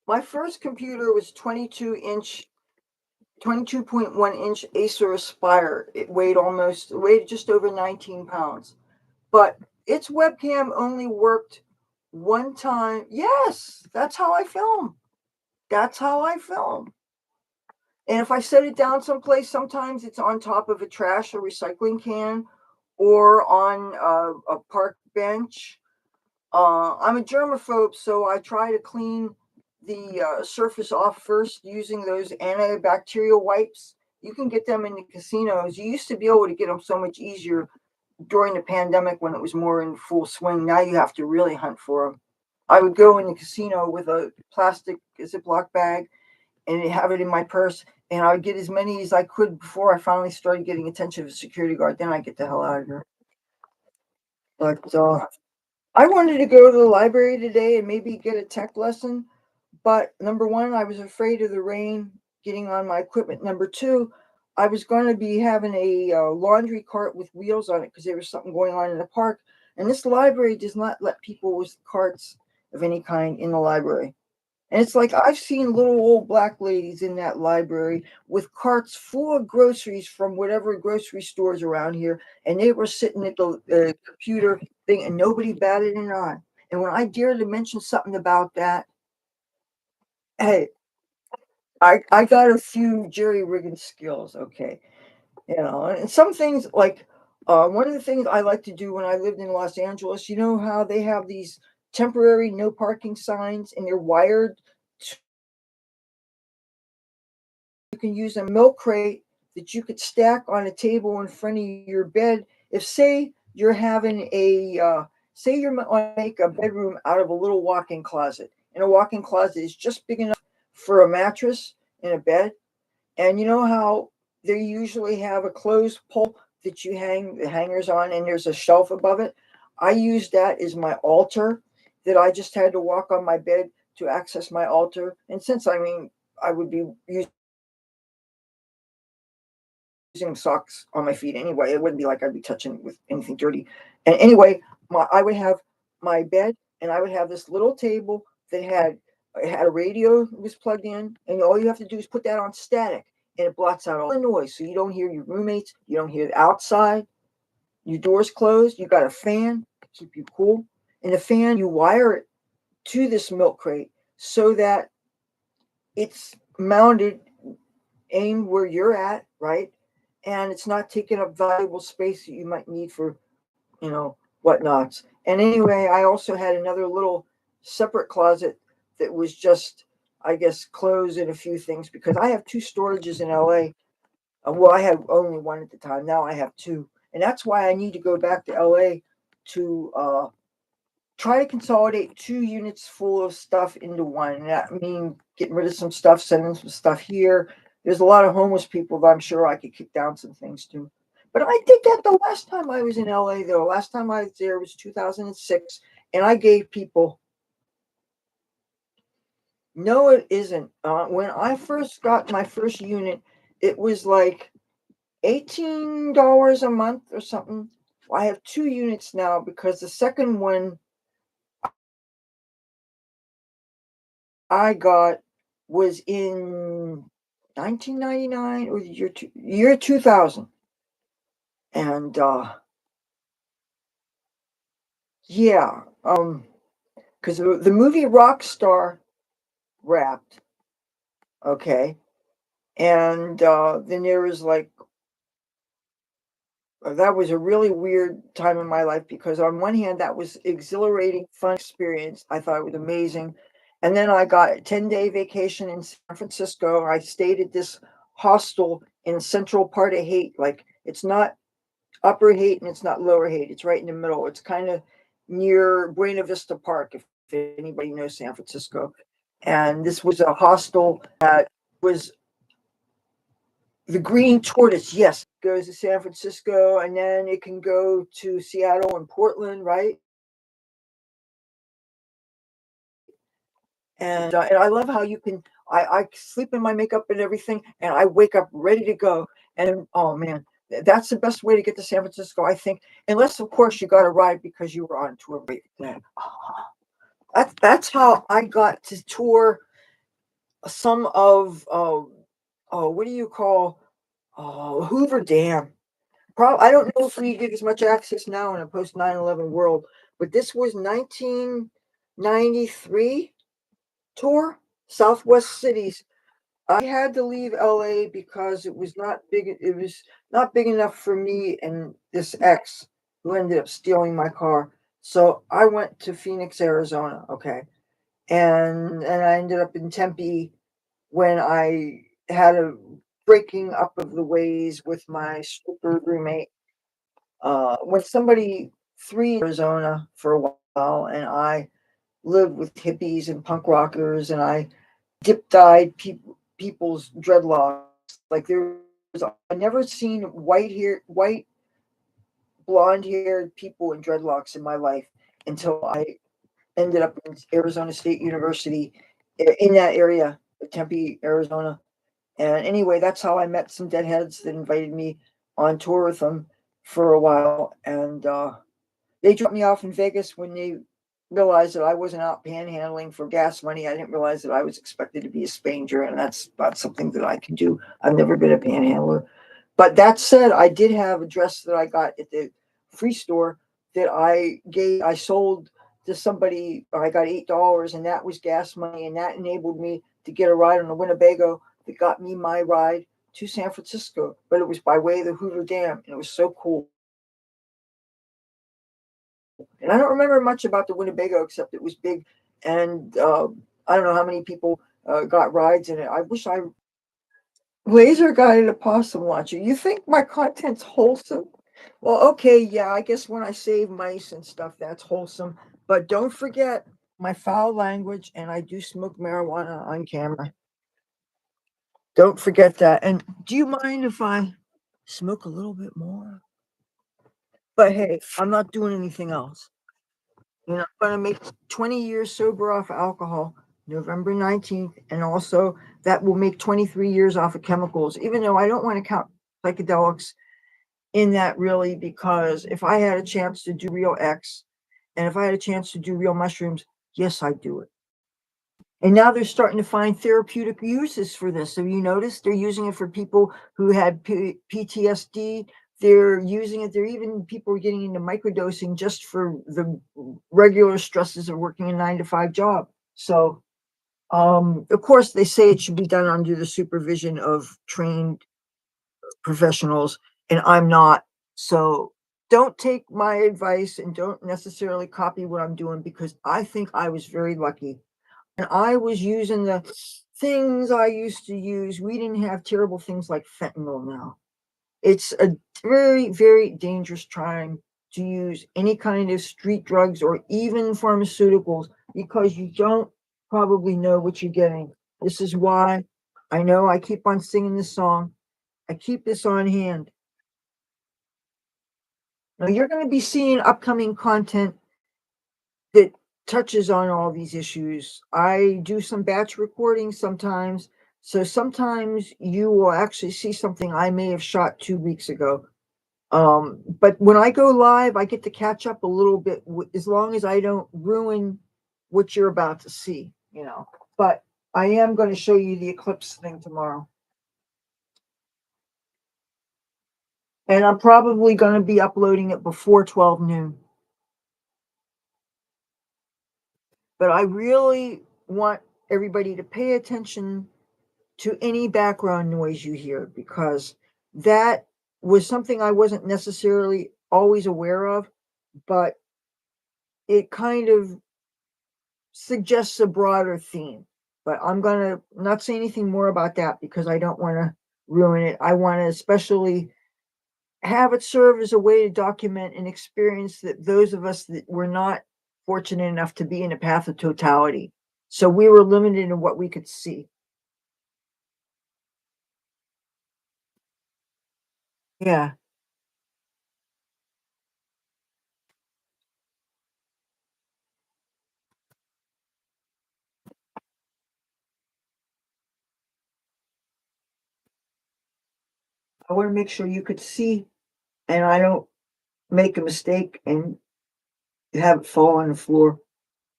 My first computer was 22.1 inch Acer Aspire. It weighed just over 19 pounds. But its webcam only worked one time. Yes, that's how I film. That's how I film. And if I set it down someplace, sometimes it's on top of a trash or recycling can or on a park bench. I'm a germaphobe, so I try to clean the surface off first using those antibacterial wipes. You can get them in the casinos. You used to be able to get them so much easier during the pandemic when it was more in full swing. Now you have to really hunt for them. I would go in the casino with a plastic Ziploc bag and have it in my purse, and I would get as many as I could before I finally started getting attention of a security guard. Then I get the hell out of here. But I wanted to go to the library today and maybe get a tech lesson. But number one, I was afraid of the rain getting on my equipment. Number two, I was going to be having a laundry cart with wheels on it because there was something going on in the park. And this library does not let people with carts of any kind in the library. And it's like I've seen little old black ladies in that library with carts full of groceries from whatever grocery stores around here, and they were sitting at the computer thing, and nobody batted an eye. And when I dared to mention something about that, hey, I got a few jerry rigging skills, okay, and some things like one of the things I like to do when I lived in Los Angeles, you know how they have these temporary no parking signs and they're wired. You can use a milk crate that you could stack on a table in front of your bed. If say you're having a say you're going to make a bedroom out of a little walk-in closet, and a walk-in closet is just big enough for a mattress and a bed, and you know how they usually have a closed pole that you hang the hangers on, and there's a shelf above it. I use that as my altar. That I just had to walk on my bed to access my altar, and since I mean I would be using socks on my feet anyway. It wouldn't be like I'd be touching with anything dirty. And anyway, I would have my bed, and I would have this little table that had it had a radio that was plugged in, and all you have to do is put that on static, and it blots out all the noise, so you don't hear your roommates, you don't hear the outside. Your door's closed. You got a fan to keep you cool, and the fan you wire it to this milk crate so that it's mounted aimed where you're at, right? And it's not taking up valuable space that you might need for, whatnots. And anyway, I also had another little separate closet that was just, I guess, clothes and a few things because I have two storages in LA. Well, I had only one at the time. Now I have two. And that's why I need to go back to LA to try to consolidate two units full of stuff into one. And that means getting rid of some stuff, sending some stuff here. There's a lot of homeless people that I'm sure I could kick down some things to. But I did that the last time I was in LA, though. Last time I was there was 2006, and I gave people. No, it isn't. When I first got my first unit, it was like $18 a month or something. I have two units now because the second one I got was in 1999 or the year 2000. And yeah, because the movie Rockstar wrapped, okay, and then there was like that was a really weird time in my life because on one hand that was exhilarating, fun experience. I thought it was amazing. And then I got a 10-day vacation in San Francisco. I stayed at this hostel in central part of Haight. Like it's not upper Haight and it's not lower Haight. It's right in the middle. It's kind of near Buena Vista Park, if anybody knows San Francisco. And this was a hostel that was the Green Tortoise, yes, goes to San Francisco, and then it can go to Seattle and Portland, right? And I love how you can. I sleep in my makeup and everything, and I wake up ready to go. And oh man, that's the best way to get to San Francisco, I think. Unless of course you got a ride because you were on tour right then. That's how I got to tour some of what do you call Hoover Dam. I don't know if we get as much access now in a post 9/11 world, but this was 1993 tour, Southwest cities. I had to leave LA because it was not big. It was not big enough for me and this ex who ended up stealing my car. So I went to Phoenix, Arizona. Okay, and I ended up in Tempe when I had a breaking up of the ways with my stripper roommate. When somebody three in Arizona for a while, and I lived with hippies and punk rockers, and I dip dyed people's dreadlocks. Like I've never seen white blonde haired people in dreadlocks in my life until I ended up in Arizona State University in that area, Tempe, Arizona. And anyway, that's how I met some deadheads that invited me on tour with them for a while. And they dropped me off in Vegas when they realized that I wasn't out panhandling for gas money. I didn't realize that I was expected to be a stranger, and that's not something that I can do. I've never been a panhandler. But that said, I did have a dress that I got at the free store that I sold to somebody. I got $8, and that was gas money, and that enabled me to get a ride on a Winnebago that got me my ride to San Francisco. But it was by way of the Hoover Dam, and it was so cool. And I don't remember much about the Winnebago except it was big, and I don't know how many people got rides in it. I wish I laser guided opossum launcher. You think my content's wholesome? Well, okay, yeah, I guess when I save mice and stuff, that's wholesome. But don't forget my foul language, and I do smoke marijuana on camera. Don't forget that. And do you mind if I smoke a little bit more? But hey, I'm not doing anything else. I'm going to make 20 years sober off alcohol November 19th. And also, that will make 23 years off of chemicals, even though I don't want to count psychedelics in that really, because if I had a chance to do real X and if I had a chance to do real mushrooms, yes, I'd do it. And now they're starting to find therapeutic uses for this. So you notice they're using it for people who had PTSD. They're using it. They're even people are getting into microdosing just for the regular stresses of working a 9 to 5 job. So, of course, they say it should be done under the supervision of trained professionals, and I'm not. So don't take my advice and don't necessarily copy what I'm doing because I think I was very lucky and I was using the things I used to use. We didn't have terrible things like fentanyl now. It's a very, very dangerous time to use any kind of street drugs or even pharmaceuticals because you don't probably know what you're getting. This is why I know I keep on singing this song. I keep this on hand. Now you're going to be seeing upcoming content that touches on all these issues. I do some batch recording sometimes. So sometimes you will actually see something I may have shot 2 weeks ago. But when I go live, I get to catch up a little bit as long as I don't ruin what you're about to see. But I am going to show you the eclipse thing tomorrow. And I'm probably going to be uploading it before 12 noon. But I really want everybody to pay attention to any background noise you hear because that was something I wasn't necessarily always aware of, but it kind of suggests a broader theme. But I'm going to not say anything more about that because I don't want to ruin it. I want to especially have it serve as a way to document an experience that those of us that were not fortunate enough to be in a path of totality. So we were limited in what we could see. Yeah. I want to make sure you could see and I don't make a mistake and have it fall on the floor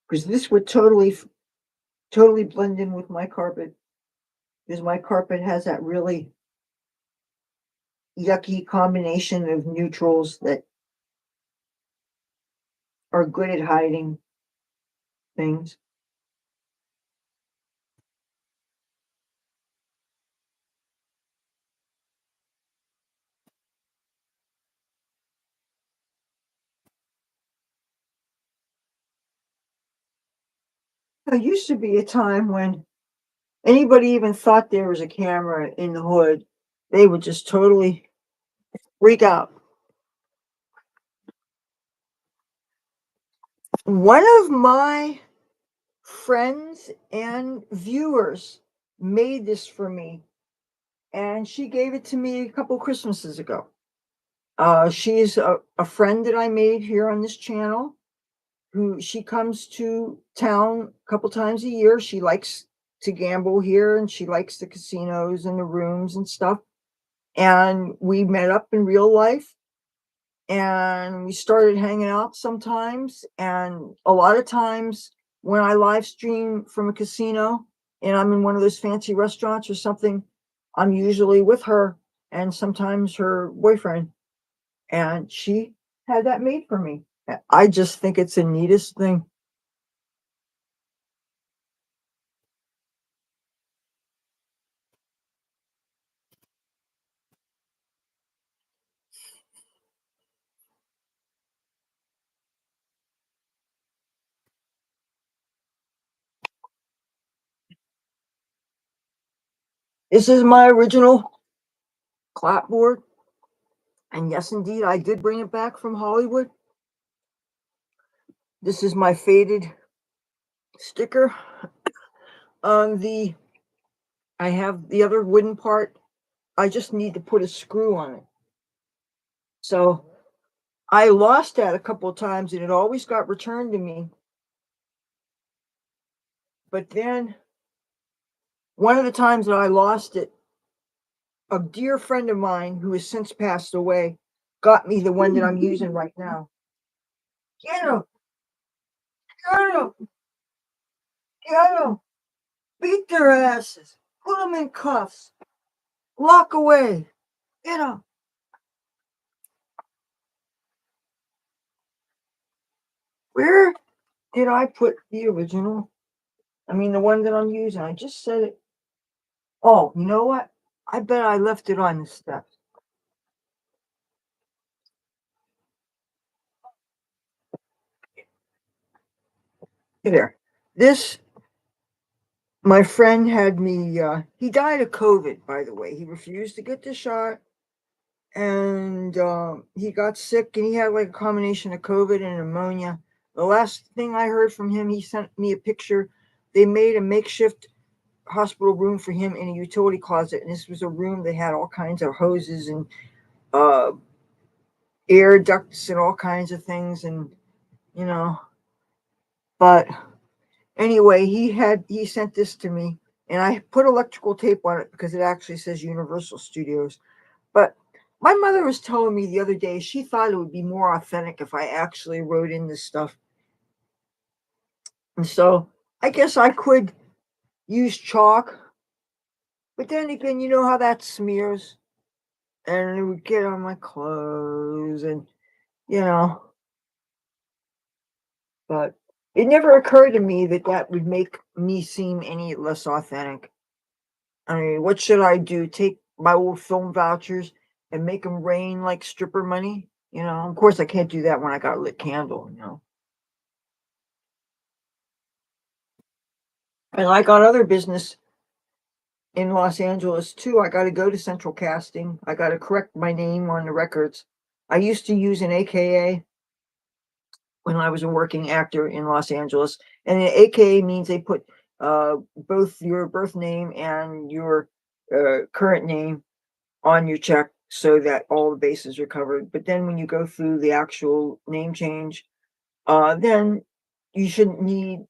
because this would totally blend in with my carpet because my carpet has that really yucky combination of neutrals that are good at hiding things. There used to be a time when anybody even thought there was a camera in the hood, they would just totally freak out. One of my friends and viewers made this for me. and she gave it to me a couple Christmases ago. She's a friend that I made here on this channel, who she comes to town a couple times a year. She likes to gamble here and she likes the casinos and the rooms and stuff. And we met up in real life and we started hanging out sometimes. And a lot of times when I live stream from a casino and I'm in one of those fancy restaurants or something, I'm usually with her and sometimes her boyfriend. And she had that made for me. I just think it's the neatest thing. This is my original clapboard. And yes, indeed, I did bring it back from Hollywood. This is my faded sticker on the, I have the other wooden part. I just need to put a screw on it. So I lost that a couple of times and it always got returned to me. But then one of the times that I lost it, a dear friend of mine who has since passed away got me the one that I'm using right now. Get him! Get him! Get him! Beat their asses! Put them in cuffs! Lock away! Get him! Where did I put the original? I mean, the one that I'm using. I just said it. Oh, you know what? I bet I left it on the steps. There. This, my friend had me, he died of COVID, by the way. He refused to get the shot and he got sick and he had like a combination of COVID and pneumonia. The last thing I heard from him, he sent me a picture. They made a makeshift hospital room for him in a utility closet, and this was a room that had all kinds of hoses and uh, air ducts and all kinds of things, and you know. But anyway, he sent this to me, and I put electrical tape on it because it actually says Universal Studios. But my mother was telling me the other day she thought it would be more authentic if I actually wrote in this stuff, and so I guess I could use chalk. But then again, you know how that smears, and it would get on my clothes, and you know. But it never occurred to me that that would make me seem any less authentic. I mean, what should I do? Take my old film vouchers and make them rain like stripper money? You know, of course I can't do that when I got a lit candle, you know. And I got other business in Los Angeles too. I got to go to Central Casting. I got to correct my name on the records. I used to use an AKA when I was a working actor in Los Angeles, and an AKA means they put both your birth name and your current name on your check so that all the bases are covered. But then when you go through the actual name change, then you shouldn't need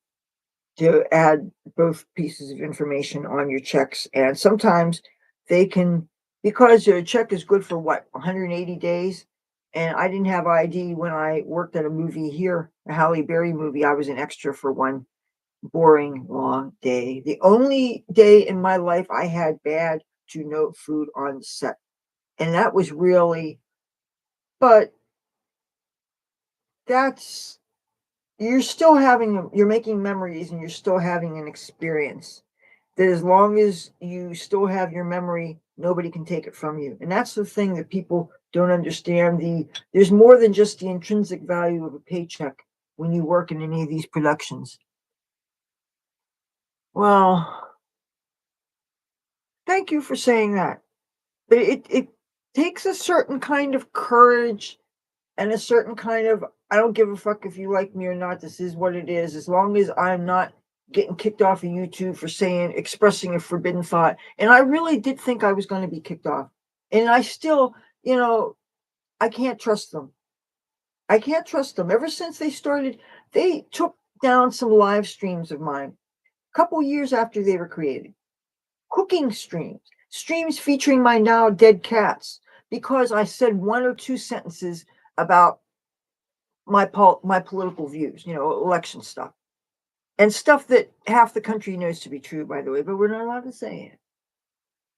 to add both pieces of information on your checks. And sometimes they can, because your check is good for what, 180 days. And I didn't have ID when I worked at a movie here, a Halle Berry movie. I was an extra for one boring long day. The only day in my life I had bad to no food on set. And that was really, but that's, you're still having, you're making memories and you're still having an experience that as long as you still have your memory, nobody can take it from you. And that's the thing that people don't understand. There's more than just the intrinsic value of a paycheck when you work in any of these productions. Well, thank you for saying that. But it takes a certain kind of courage and a certain kind of, I don't give a fuck if you like me or not. This is what it is. As long as I'm not getting kicked off of YouTube for expressing a forbidden thought. And I really did think I was going to be kicked off. And I still, you know, I can't trust them. I can't trust them. Ever since they took down some live streams of mine a couple years after they were created. Cooking streams featuring my now dead cats because I said one or two sentences about my political views, election stuff and stuff that half the country knows to be true, by the way, but we're not allowed to say it.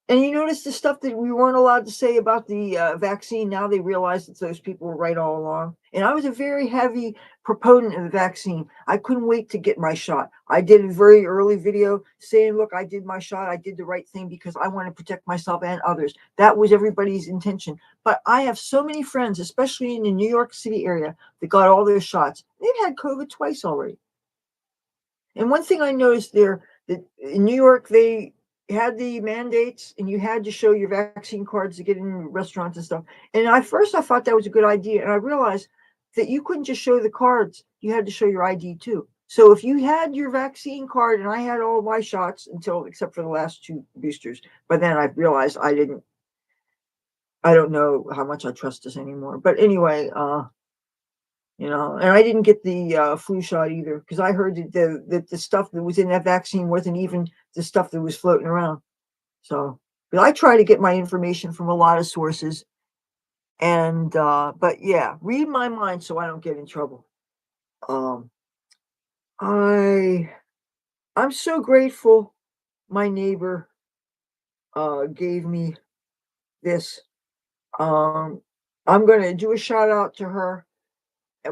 And you notice the stuff that we weren't allowed to say about the vaccine. Now they realize that those people were right all along. And I was a very heavy proponent of the vaccine. I couldn't wait to get my shot. I did a very early video saying, look, I did my shot. I did the right thing because I want to protect myself and others. That was everybody's intention. But I have so many friends, especially in the New York City area, that got all their shots. They've had COVID twice already. And one thing I noticed there, that in New York, they had the mandates and you had to show your vaccine cards to get in restaurants and stuff. And at first I thought that was a good idea. And I realized that you couldn't just show the cards, you had to show your ID too. So if you had your vaccine card, and I had all my shots except for the last two boosters, but then I realized I don't know how much I trust this anymore. But anyway, and I didn't get the flu shot either because I heard that the stuff that was in that vaccine wasn't even the stuff that was floating around. So, but I try to get my information from a lot of sources, and but yeah, read my mind so I don't get in trouble. Um, I I'm so grateful. My neighbor gave me this. Um, I'm gonna do a shout out to her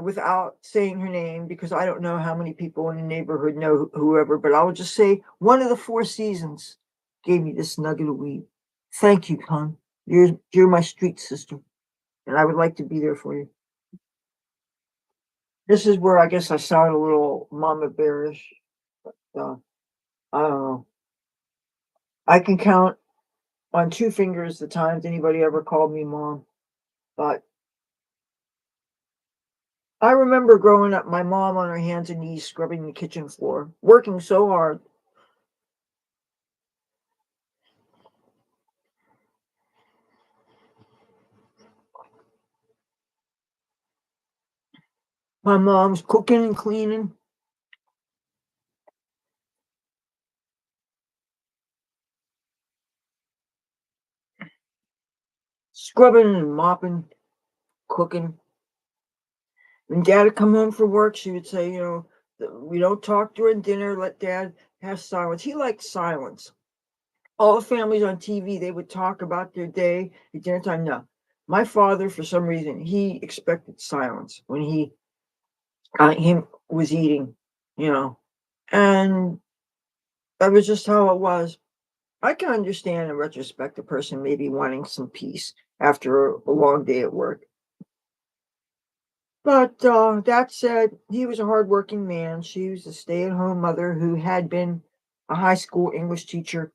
without saying her name because I don't know how many people in the neighborhood know whoever, but I will just say one of the Four Seasons gave me this nugget of weed. Thank you, hon. You're my street sister, and I would like to be there for you. This is where I guess I sound a little mama bearish. So I don't know. I can count on two fingers the times anybody ever called me mom, but I remember growing up, my mom on her hands and knees scrubbing the kitchen floor, working so hard. My mom's cooking and cleaning, scrubbing and mopping, cooking. When dad would come home from work, she would say, we don't talk during dinner, let dad have silence. He liked silence. All the families on TV, they would talk about their day at dinner time. No. My father, for some reason, he expected silence when he was eating, and that was just how it was. I can understand in retrospect a person maybe wanting some peace after a long day at work. But that said, he was a hardworking man. She was a stay-at-home mother who had been a high school English teacher,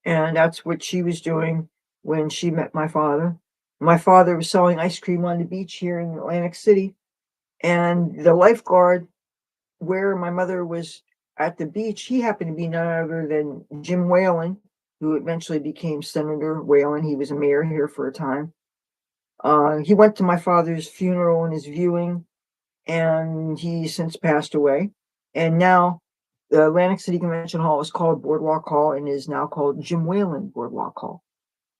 and that's what she was doing when she met my father. My father was selling ice cream on the beach here in Atlantic City, and the lifeguard where my mother was at the beach, he happened to be none other than Jim Whalen, who eventually became Senator Whalen. He was a mayor here for a time. He went to my father's funeral and his viewing, and he since passed away. And now the Atlantic City Convention Hall is called Boardwalk Hall and is now called Jim Whalen Boardwalk Hall.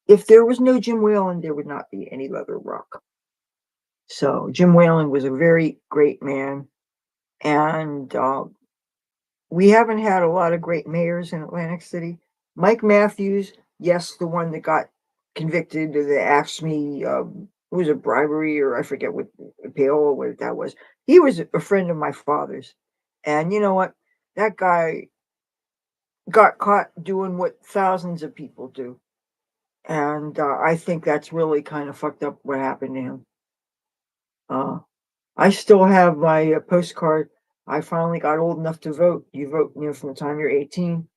If there was no Jim Whalen, there would not be any Leather Rokk. So Jim Whalen was a very great man, and we haven't had a lot of great mayors in Atlantic City. Mike Matthews, yes, the one that got convicted of the AFSCME, was it bribery or I forget what bail what that was. He was a friend of my father's, and you know what? That guy got caught doing what thousands of people do, and I think that's really kind of fucked up what happened to him. Uh, I still have my postcard. I finally got old enough to vote. You vote, from the time you're 18.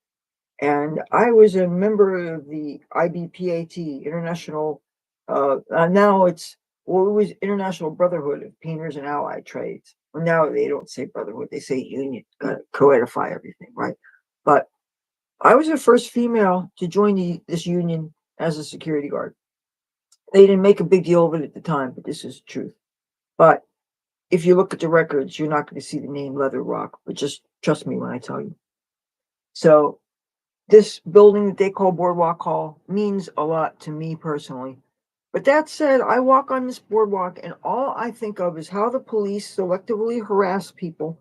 And I was a member of the IBPAT, International, now it was International Brotherhood of Painters and Allied Trades. Well, now they don't say brotherhood, they say union. Got to co-edify everything, right? But I was the first female to join this union as a security guard. They didn't make a big deal of it at the time, but this is the truth. But if you look at the records, you're not going to see the name Leather Rock, but just trust me when I tell you. So this building that they call Boardwalk Hall means a lot to me personally. But that said, I walk on this boardwalk and all I think of is how the police selectively harass people.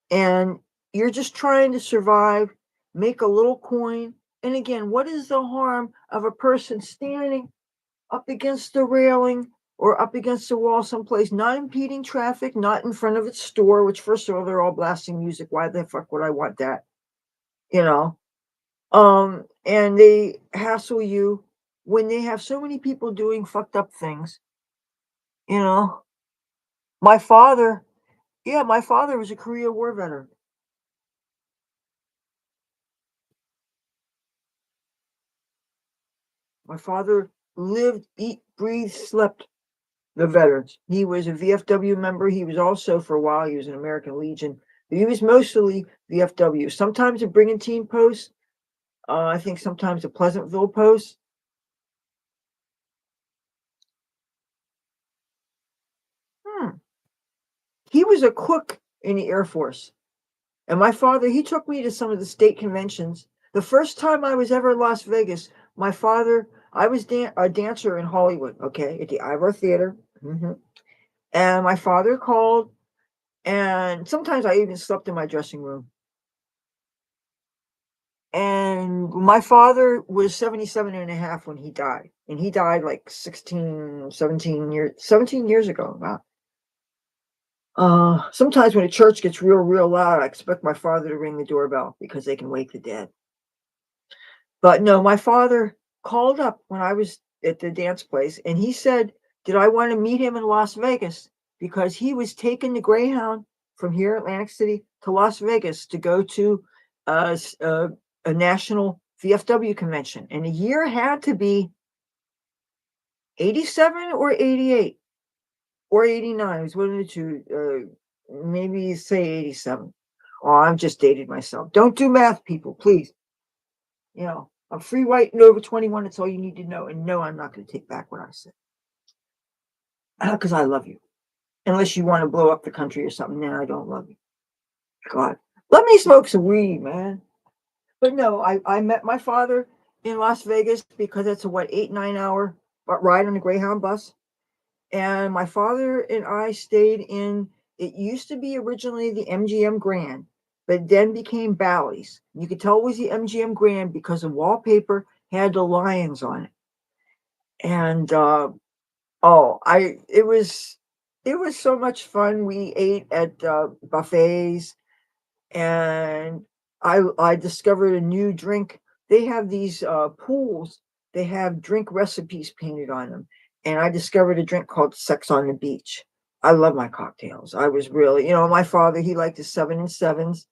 And you're just trying to survive, make a little coin. And again, what is the harm of a person standing up against the railing or up against the wall someplace, not impeding traffic, not in front of its store, which first of all, they're all blasting music. Why the fuck would I want that? You know? And they hassle you when they have so many people doing fucked up things, you know. My father, yeah, my father was a Korea War veteran. My father lived, eat, breathed, slept the veterans. He was a VFW member. He was also, for a while, he was an American Legion. But he was mostly VFW. Sometimes a Brigantine post. I think sometimes a Pleasantville post. Hmm. He was a cook in the Air Force. And my father, he took me to some of the state conventions. The first time I was ever in Las Vegas, my father, I was a dancer in Hollywood, okay, at the Ivor Theater. And my father called, and sometimes I even slept in my dressing room. And my father was 77 and a half when he died. And he died like 17 years ago. Wow. Sometimes when a church gets real loud, I expect my father to ring the doorbell because they can wake the dead. But no, my father called up when I was at the dance place and he said, did I want to meet him in Las Vegas? Because he was taking the Greyhound from here, Atlantic City, to Las Vegas to go to a national VFW convention. And the year had to be 87 or 88 or 89. It was one of the two. Maybe say 87. Oh, I've just dated myself. Don't do math, people, please. You know, I'm free, white, and over 21. It's all you need to know. And no, I'm not going to take back what I said because I love you. Unless you want to blow up the country or something, then I don't love you. God, let me smoke some weed, man. But no, I met my father in Las Vegas because it's a what 8-9 hour ride on the Greyhound bus. And my father and I stayed in. It used to be originally the MGM Grand, but then became Bally's. You could tell it was the MGM Grand because the wallpaper had the lions on it. And oh, I it was so much fun. We ate at buffets, and I discovered a new drink. They have these pools. They have drink recipes painted on them, and I discovered a drink called Sex on the Beach. I love my cocktails. I was really, my father, he liked the 7 and 7s.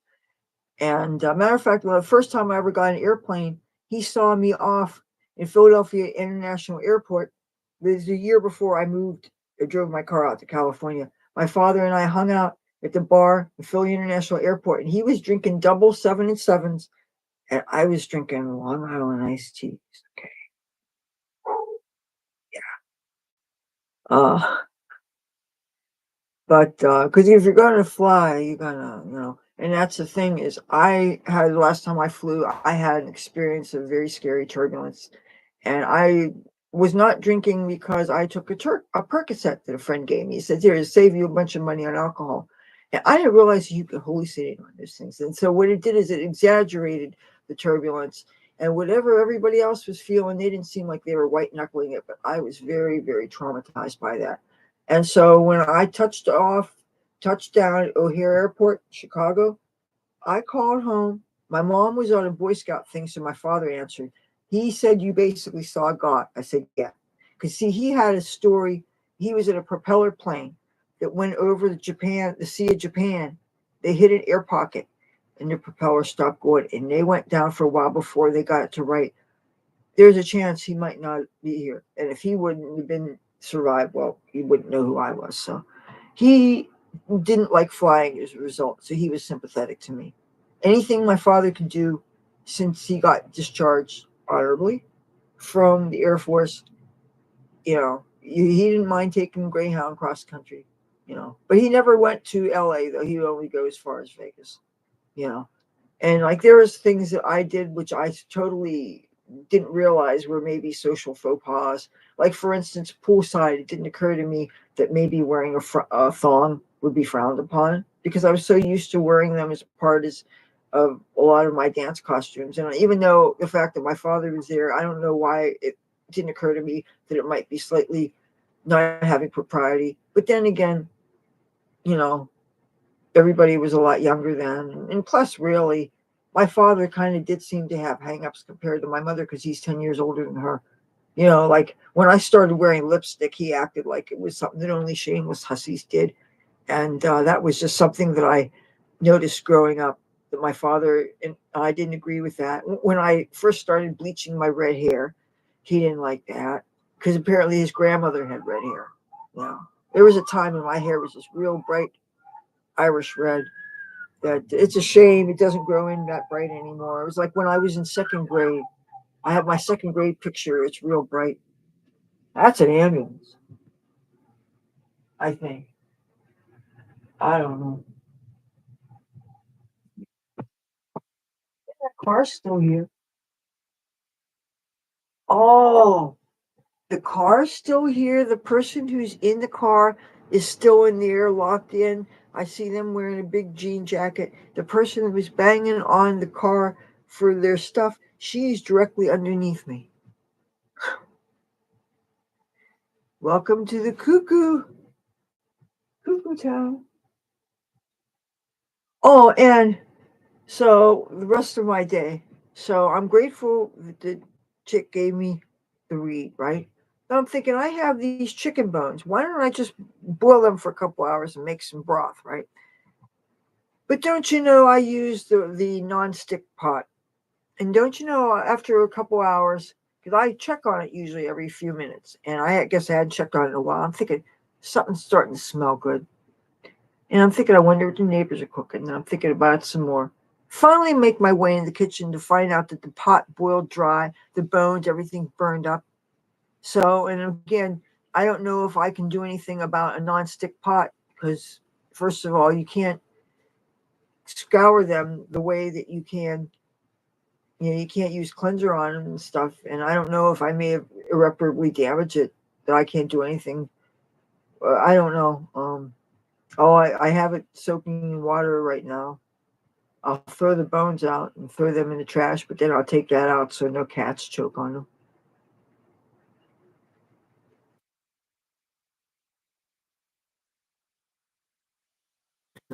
And matter of fact, the first time I ever got an airplane, he saw me off in Philadelphia International Airport. It was the year before I moved, I drove my car out to California. My father and I hung out at the bar at Philly International Airport, and he was drinking double 7 and 7s, and I was drinking Long Island iced teas. Okay, uh, but because if you're gonna fly, you're gonna, and that's the thing is, I had the last time I flew, I had an experience of very scary turbulence, and I was not drinking because I took a Percocet that a friend gave me. He said, "Here, to save you a bunch of money on alcohol." And I didn't realize you could hallucinate on those things. And so what it did is it exaggerated the turbulence. And whatever everybody else was feeling, they didn't seem like they were white knuckling it, but I was very, very traumatized by that. And so when I touched down at O'Hare Airport, Chicago, I called home. My mom was on a Boy Scout thing, so my father answered. He said, "You basically saw God." I said, "Yeah." Because, see, he had a story. He was in a propeller plane that went over the Sea of Japan. They hit an air pocket, and the propeller stopped going. And they went down for a while before they got it to right. There's a chance he might not be here. And if he wouldn't have been survived, well, he wouldn't know who I was. So he didn't like flying as a result, so he was sympathetic to me. Anything my father could do since he got discharged honorably from the Air Force, he didn't mind taking Greyhound cross country, but he never went to LA though. He would only go as far as Vegas, you know. And like there was things that I did which I totally didn't realize were maybe social faux pas. Like for instance, poolside, it didn't occur to me that maybe wearing a thong would be frowned upon because I was so used to wearing them as part of a lot of my dance costumes. And even though the fact that my father was there, I don't know why it didn't occur to me that it might be slightly not having propriety. But then again, you know, everybody was a lot younger then. And plus, really, my father kind of did seem to have hangups compared to my mother because he's 10 years older than her. Like when I started wearing lipstick, he acted like it was something that only shameless hussies did. And that was just something that I noticed growing up that my father and I didn't agree with that. When I first started bleaching my red hair, he didn't like that because apparently his grandmother had red hair. There was a time when my hair was just real bright Irish red that it's a shame it doesn't grow in that bright anymore. It was like when I was in second grade. I have my second grade picture. It's real bright. That's an ambulance, I think. I don't know. That car's still here. Oh, the car's still here. The person who's in the car is still in there, locked in. I see them wearing a big jean jacket. The person who was banging on the car for their stuff, she's directly underneath me. Welcome to the cuckoo town. Oh, and so the rest of my day. So I'm grateful that the chick gave me the read, right? But I'm thinking I have these chicken bones. Why don't I just boil them for a couple hours and make some broth, right? But don't you know I use the non-stick pot? And don't you know after a couple hours, because I check on it usually every few minutes, and I guess I hadn't checked on it in a while. I'm thinking something's starting to smell good. And I'm thinking, I wonder what the neighbors are cooking. And I'm thinking about it some more. Finally, make my way in the kitchen to find out that the pot boiled dry, the bones, everything burned up. So, and again, I don't know if I can do anything about a non-stick pot because, first of all, you can't scour them the way that you can. You can't use cleanser on them and stuff. And I don't know if I may have irreparably damaged it. That I can't do anything. I don't know. I have it soaking in water right now. I'll throw the bones out and throw them in the trash, but then I'll take that out so no cats choke on them.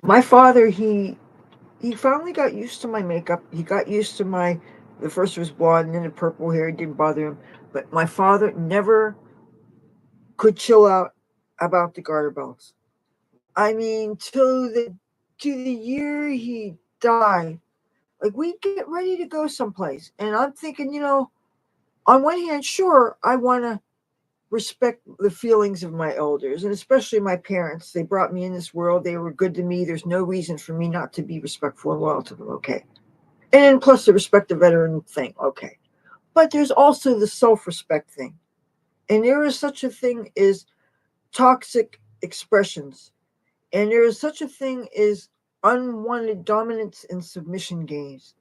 My father, he finally got used to my makeup. He got used to my the first was blonde and then the purple hair. It didn't bother him. But my father never could chill out about the garter belts. I mean, to the year he died, like we get ready to go someplace, and I'm thinking, on one hand, sure, I want to respect the feelings of my elders and especially my parents. They brought me in this world. They were good to me. There's no reason for me not to be respectful and loyal to them. Okay. And plus the respect the veteran thing. Okay. But there's also the self respect thing. And there is such a thing as toxic expressions. And there is such a thing as unwanted dominance and submission games.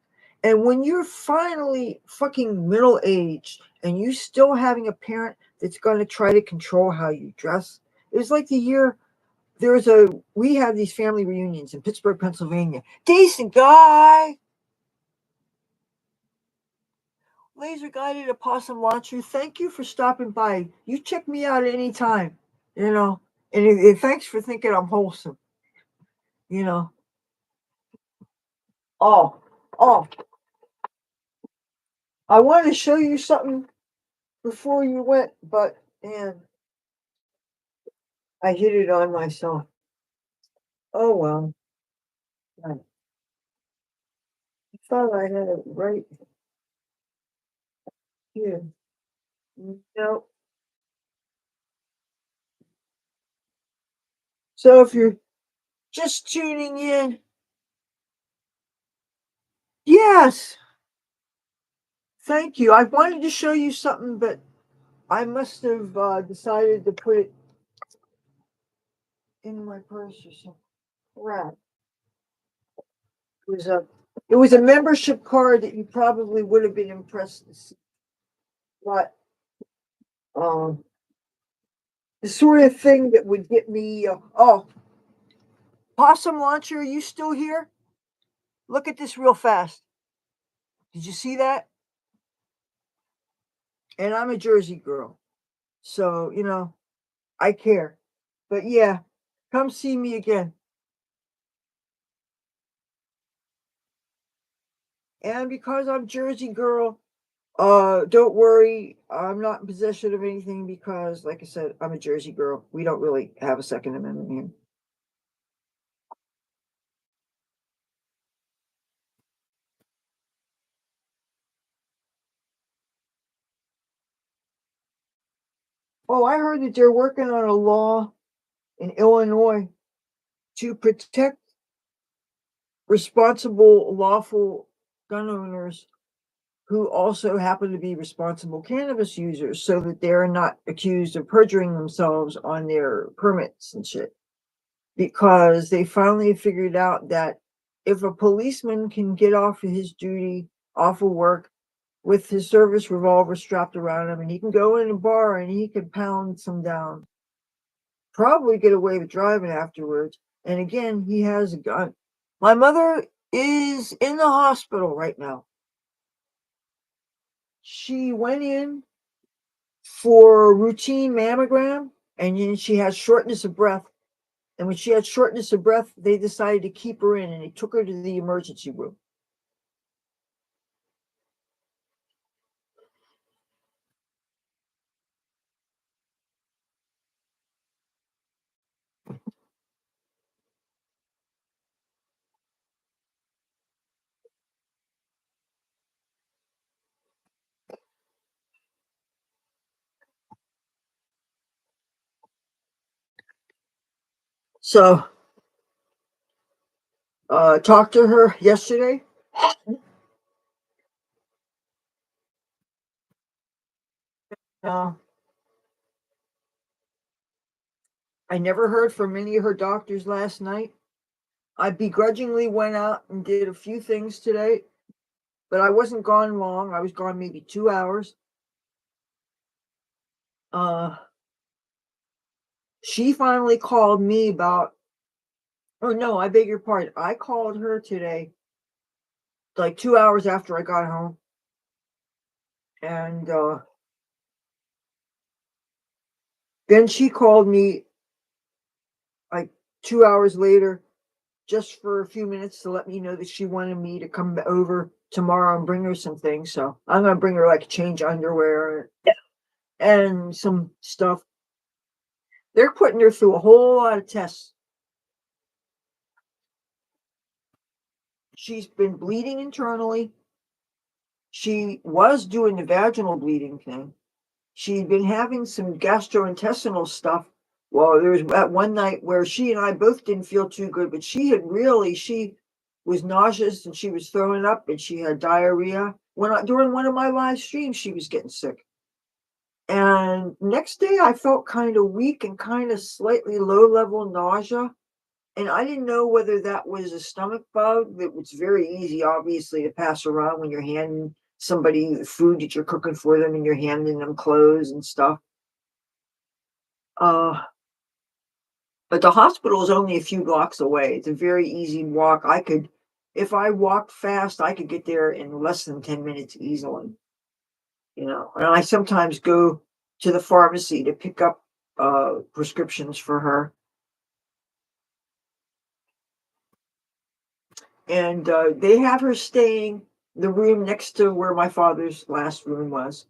And when you're finally fucking middle aged and you still having a parent that's going to try to control how you dress, it's like the year we had these family reunions in Pittsburgh, Pennsylvania. Decent guy, laser guided opossum launcher. Thank you for stopping by. You check me out at any time, you know. And thanks for thinking I'm wholesome, you know. Oh, oh, I wanted to show you something before you went, but man, I hit it on myself. Oh well, I thought I had it right here. No. So if you're Just tuning in. Yes, thank you. I wanted to show you something, but I must have decided to put it in my purse or something. Crap. It was a it was a membership card that you probably would have been impressed to see. But um, the sort of thing that would get me. Oh, possum launcher, are you still here? Look at this real fast. Did you see that? And I'm a Jersey girl, so I care. But yeah, come see me again. And because I'm Jersey girl, don't worry, I'm not in possession of anything because, like I said, I'm a Jersey girl. We don't really have a Second Amendment here. Oh, I heard that they're working on a law in Illinois to protect responsible, lawful gun owners who also happen to be responsible cannabis users so that they're not accused of perjuring themselves on their permits and shit. Because they finally figured out that if a policeman can get off of his duty, off of work, with his service revolver strapped around him, and he can go in a bar and he can pound some down, probably get away with driving afterwards. And again, he has a gun. My mother is in the hospital right now. She went in for routine mammogram, and then she has shortness of breath. And when she had shortness of breath, they decided to keep her in and they took her to the emergency room. So, talked to her yesterday. Uh, I never heard from any of her doctors last night. I begrudgingly went out and did a few things today, but I wasn't gone long. I was gone maybe 2 hours. Uh, she finally called me about, oh no, I beg your pardon. I called her today, like 2 hours after I got home. And then she called me like 2 hours later just for a few minutes to let me know that she wanted me to come over tomorrow and bring her some things. So I'm gonna bring her like change underwear and some stuff. They're putting her through a whole lot of tests. She's been bleeding internally. She was doing the vaginal bleeding thing. She'd been having some gastrointestinal stuff. Well, there was that one night where she and I both didn't feel too good, but she was nauseous and she was throwing up and she had diarrhea. During one of my live streams, she was getting sick. And next day, I felt kind of weak and kind of slightly low level nausea. And I didn't know whether that was a stomach bug that was very easy, obviously, to pass around when you're handing somebody the food that you're cooking for them and you're handing them clothes and stuff. Uh, but the hospital is only a few blocks away. It's a very easy walk. If I walked fast, I could get there in less than 10 minutes easily. And I sometimes go to the pharmacy to pick up prescriptions for her. And they have her staying the room next to where my father's last room was.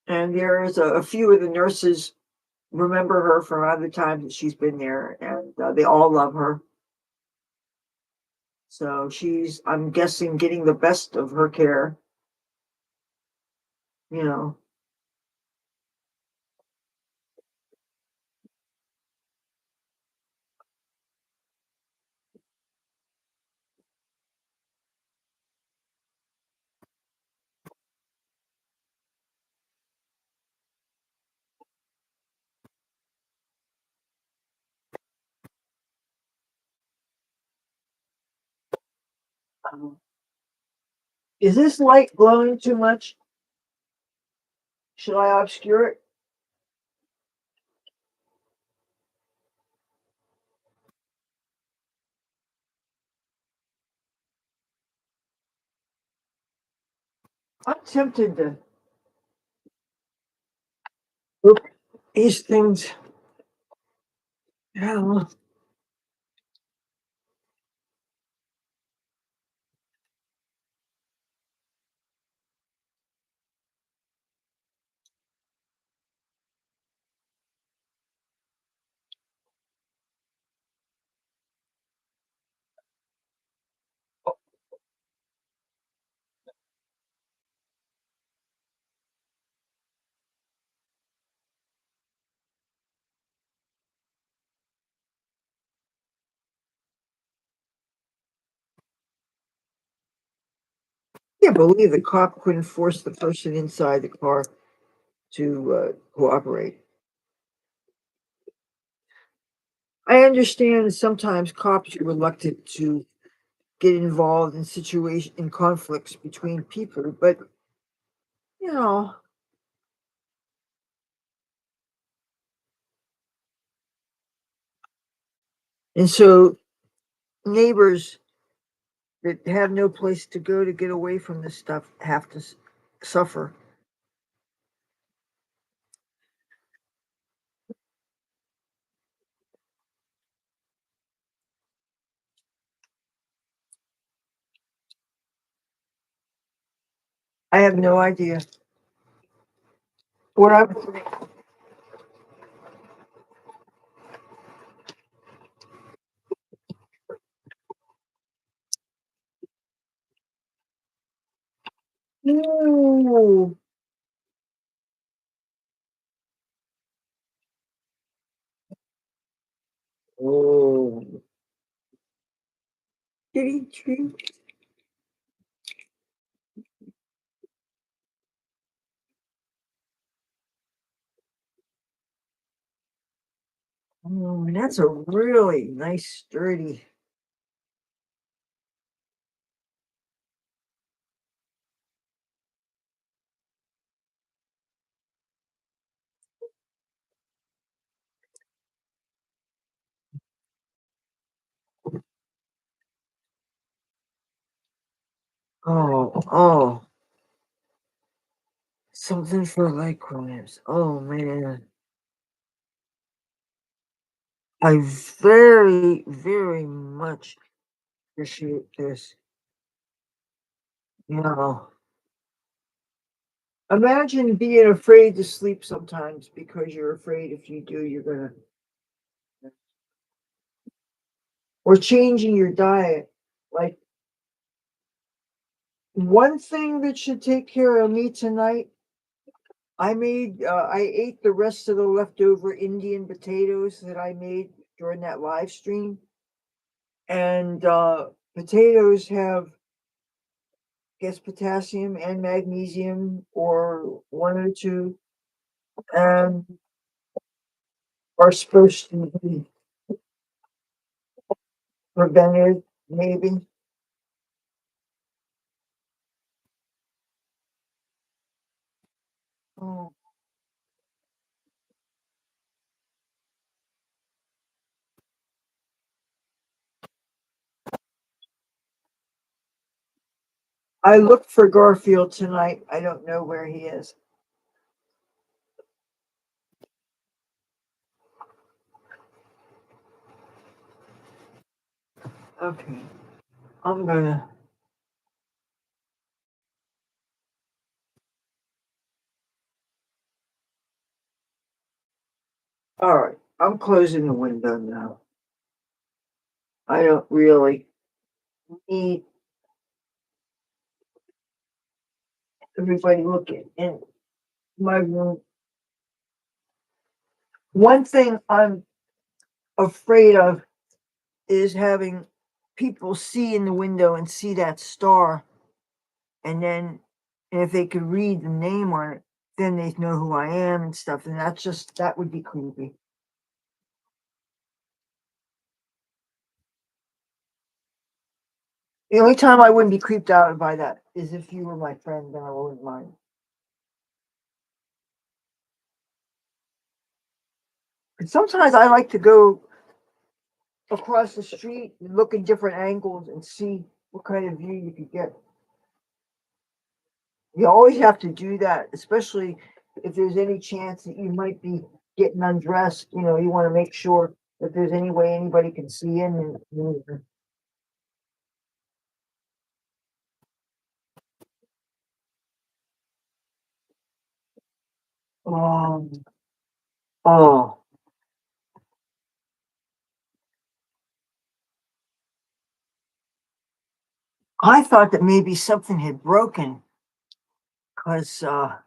And there's a few of the nurses remember her from other times that she's been there, and they all love her. So I'm guessing, getting the best of her care. You know, Um, Is this light glowing too much? Should I obscure it? I'm tempted to look these things. Yeah, I can't believe the cop couldn't force the person inside the car to cooperate. I understand sometimes cops are reluctant to get involved in conflicts between people, but you know, and so neighbors that have no place to go to get away from this stuff have to suffer. I have no idea what I'm. Ooh. Oh, kitty tree. Oh, that's a really nice, sturdy. Oh, something for leg cramps. Oh man, I very, very much appreciate this. You know, imagine being afraid to sleep sometimes because you're afraid if you do, you're gonna, or changing your diet. Like one thing that should take care of me tonight, I ate the rest of the leftover Indian potatoes that I made during that live stream. And potatoes have, I guess, potassium and magnesium, or one or two, and are supposed to be prevented, maybe. Oh, I looked for Garfield tonight. I don't know where he is. Okay, I'm gonna. All right, I'm closing the window now. I don't really need everybody looking in my room. One thing I'm afraid of is having people see in the window and see that star, and then and if they could read the name on it, then they know who I am and stuff. And that would be creepy. The only time I wouldn't be creeped out by that is if you were my friend, then I wouldn't mind. And sometimes I like to go across the street and look at different angles and see what kind of view you could get. You always have to do that, especially if there's any chance that you might be getting undressed. You know, you want to make sure that there's any way anybody can see in. Um, oh, I thought that maybe something had broken because something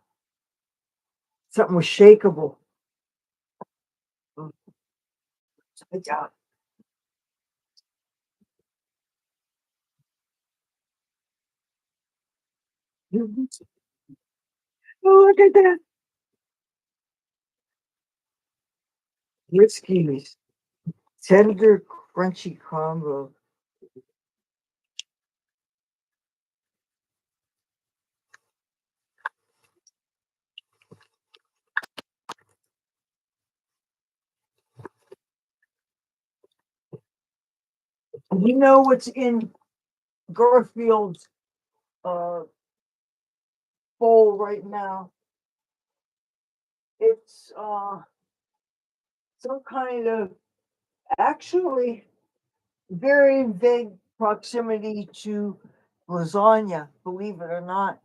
was shakeable. I doubt. Oh, look at that. Whiskies. Tender, crunchy combo. You know what's in Garfield's uh, bowl right now? It's some kind of actually very big proximity to lasagna, believe it or not.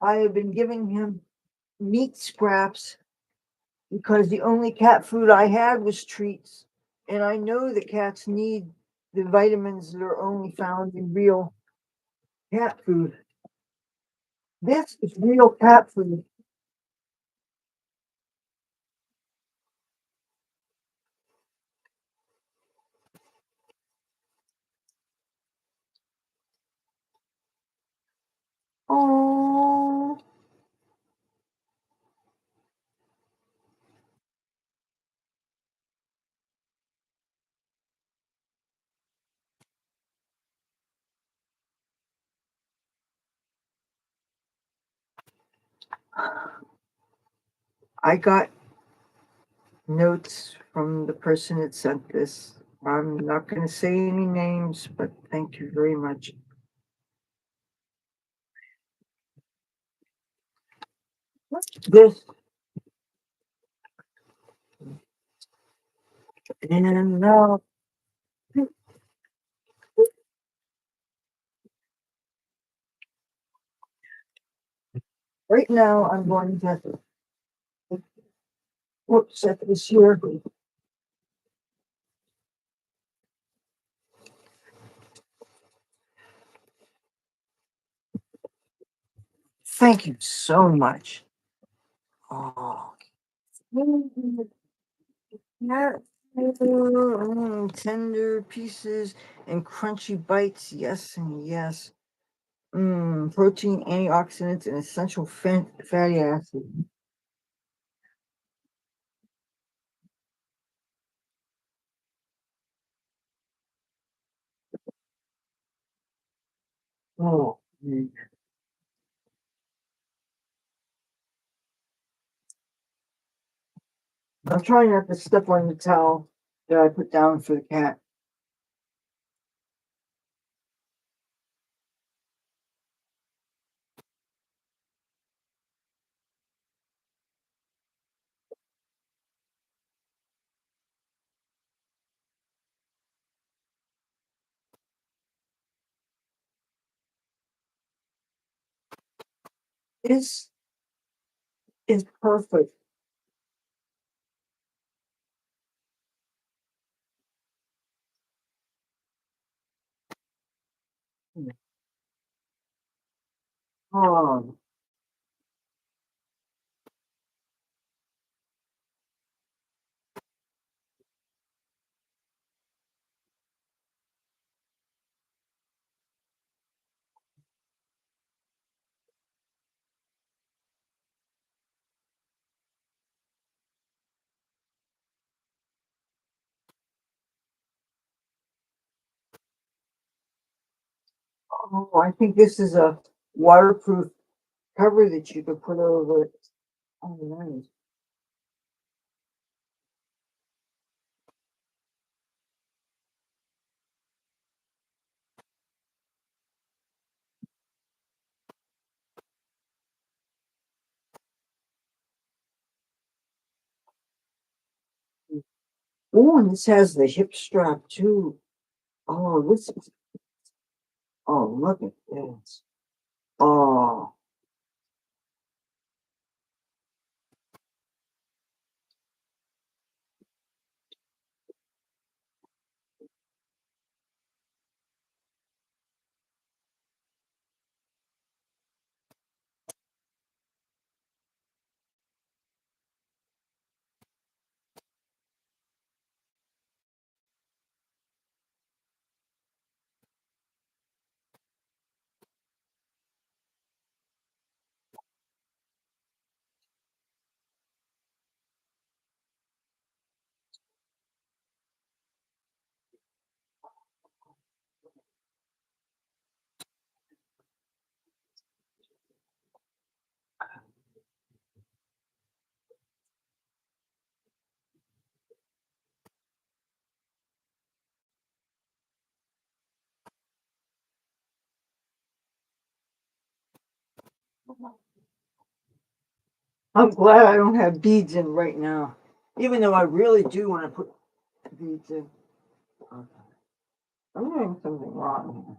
I have been giving him meat scraps because the only cat food I had was treats. And I know that cats need the vitamins that are only found in real cat food. This is real cat food. Oh, I got notes from the person that sent this. I'm not going to say any names, but thank you very much. This and right now I'm going to set this here. Thank you so much. Oh, yeah. Tender pieces and crunchy bites. Yes, and yes. Protein, antioxidants, and essential fatty acids. Oh, I'm trying not to step on the towel that I put down for the cat. This is perfect. Oh, Oh, I think this is a waterproof cover that you could put over it. Oh, nice. Oh, and this has the hip strap too. Oh, this is, oh, look at this. Oh, I'm glad I don't have beads in right now, even though I really do want to put beads in. Okay. I'm doing something wrong here.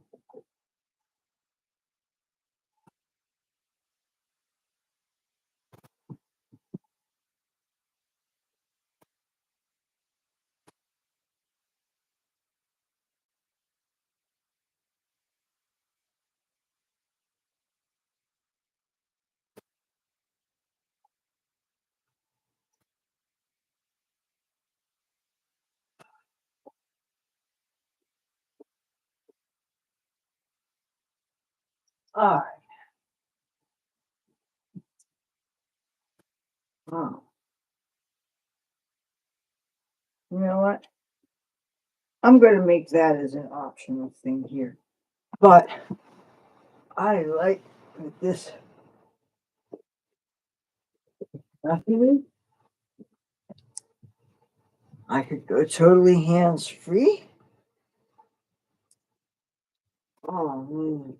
All right. Oh, you know what? I'm going to make that as an optional thing here. But I like this document. I could go totally hands free. Oh, man.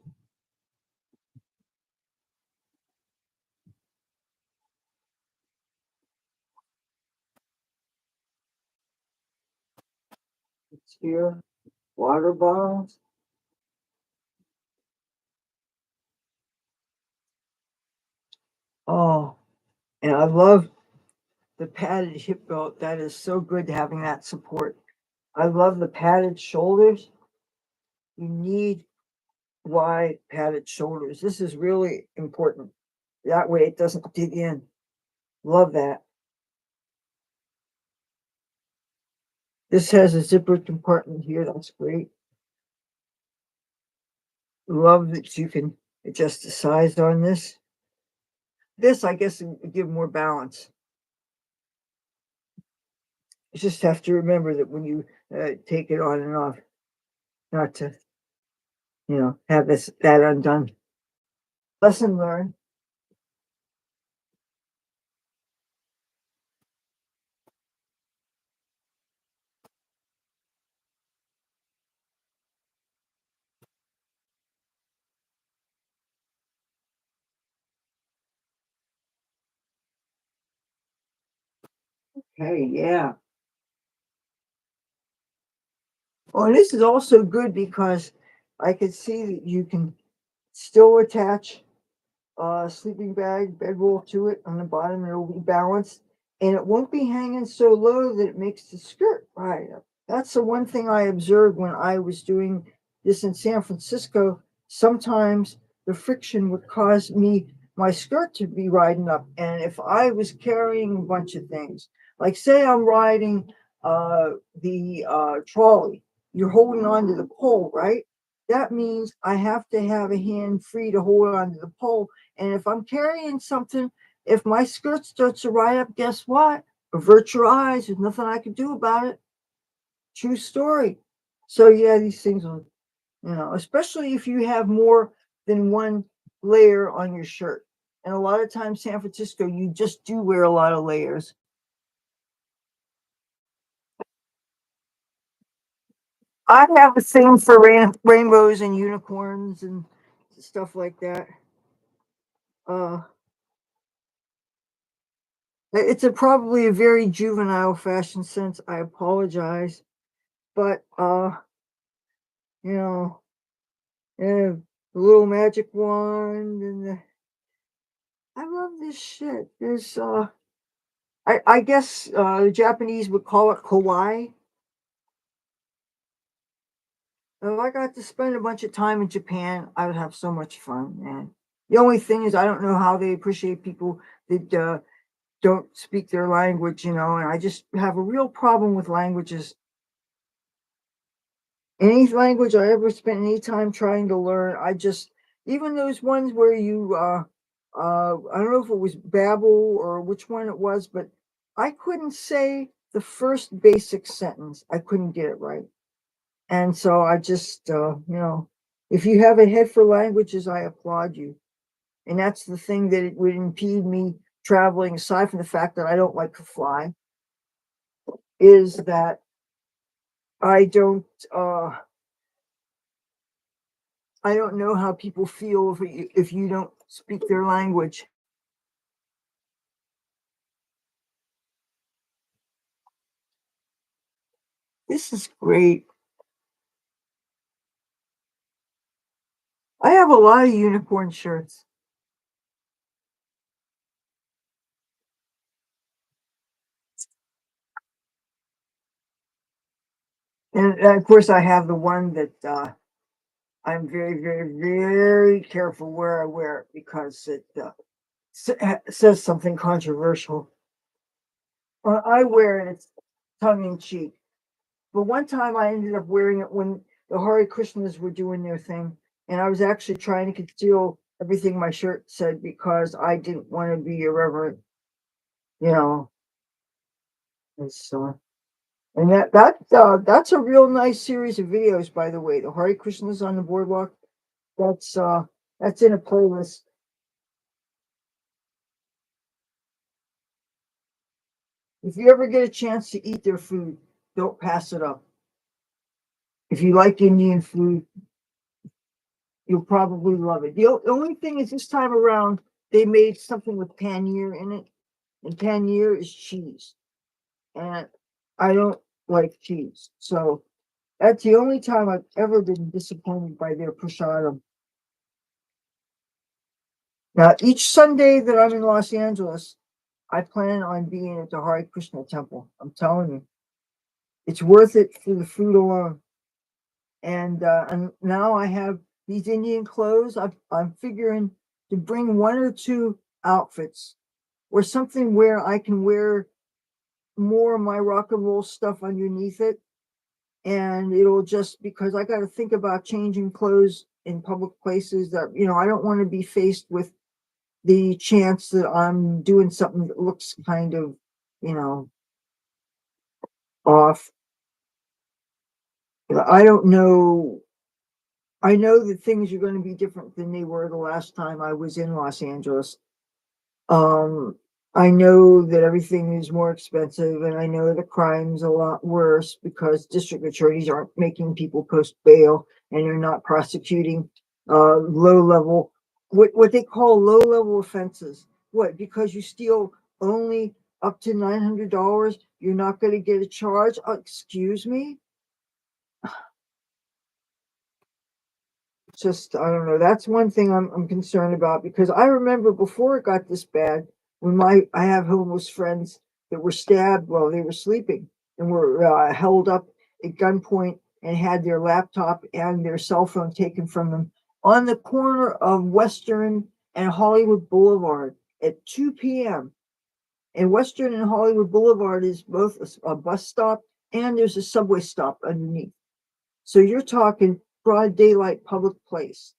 It's here. Water bottles. Oh, and I love the padded hip belt. That is so good having that support. I love the padded shoulders. You need wide padded shoulders. This is really important. That way it doesn't dig in. Love that. This has a zipper compartment here. That's great. Love that you can adjust the size on this. This, I guess, would give more balance. You just have to remember that when you take it on and off, not to, have that undone. Lesson learned. Hey, yeah. Oh, this is also good because I could see that you can still attach sleeping bag, bedroll to it on the bottom. It'll be balanced and it won't be hanging so low that it makes the skirt right up. That's the one thing I observed when I was doing this in San Francisco. Sometimes the friction would cause my skirt to be riding up. And if I was carrying a bunch of things, like say I'm riding the trolley, you're holding on to the pole, right? That means I have to have a hand free to hold on to the pole, and if I'm carrying something, if my skirt starts to ride up, guess what? Avert your eyes. There's nothing I can do about it. True story. So yeah, these things are. especially if you have more than one layer on your shirt. And a lot of times, San Francisco, you just do wear a lot of layers. I have the same for rainbows and unicorns and stuff like that. Uh, it's probably a very juvenile fashion sense. I apologize, but you know, the little magic wand and I love this shit. There's I guess the Japanese would call it kawaii. If I got to spend a bunch of time in Japan, I would have so much fun, man. The only thing is, I don't know how they appreciate people that don't speak their language, and I just have a real problem with languages. Any language I ever spent any time trying to learn, even those ones where I don't know if it was Babel or which one it was, but I couldn't say the first basic sentence. I couldn't get it right. And so I just, if you have a head for languages, I applaud you. And that's the thing that it would impede me traveling, aside from the fact that I don't like to fly, is that I don't, uh, I don't know how people feel if you don't speak their language. This is great. I have a lot of unicorn shirts. And of course, I have the one that I'm very, very, very careful where I wear it because it says something controversial. I wear it, it's tongue in cheek. But one time I ended up wearing it when the Hare Krishnas were doing their thing. And I was actually trying to conceal everything my shirt said because I didn't want to be irreverent, you know. And so, and that's a real nice series of videos, by the way. The Hare Krishnas on the boardwalk. That's uh that's in a playlist. If you ever get a chance to eat their food, don't pass it up. If you like Indian food, you'll probably love it. The only thing is, this time around, they made something with paneer in it, and paneer is cheese, and I don't like cheese, so that's the only time I've ever been disappointed by their prasadam. Now, each Sunday that I'm in Los Angeles, I plan on being at the Hare Krishna temple. I'm telling you, it's worth it for the food alone. And now I have these Indian clothes. I'm figuring to bring one or two outfits or something where I can wear more of my rock and roll stuff underneath it. And it'll just, because I got to think about changing clothes in public places, that, I don't want to be faced with the chance that I'm doing something that looks kind of, you know, off. I don't know. I know that things are going to be different than they were the last time I was in Los Angeles. Um, I know that everything is more expensive, and I know the crime's a lot worse because district attorneys aren't making people post bail, and they're not prosecuting low level, what they call low level offenses. What? Because you steal only up to $900, you're not going to get a charge? Excuse me? Just, I don't know. That's one thing I'm concerned about, because I remember before it got this bad, when I have homeless friends that were stabbed while they were sleeping and were held up at gunpoint and had their laptop and their cell phone taken from them on the corner of Western and Hollywood Boulevard at 2 p.m. And Western and Hollywood Boulevard is both a bus stop, and there's a subway stop underneath. So you're talking broad daylight public place.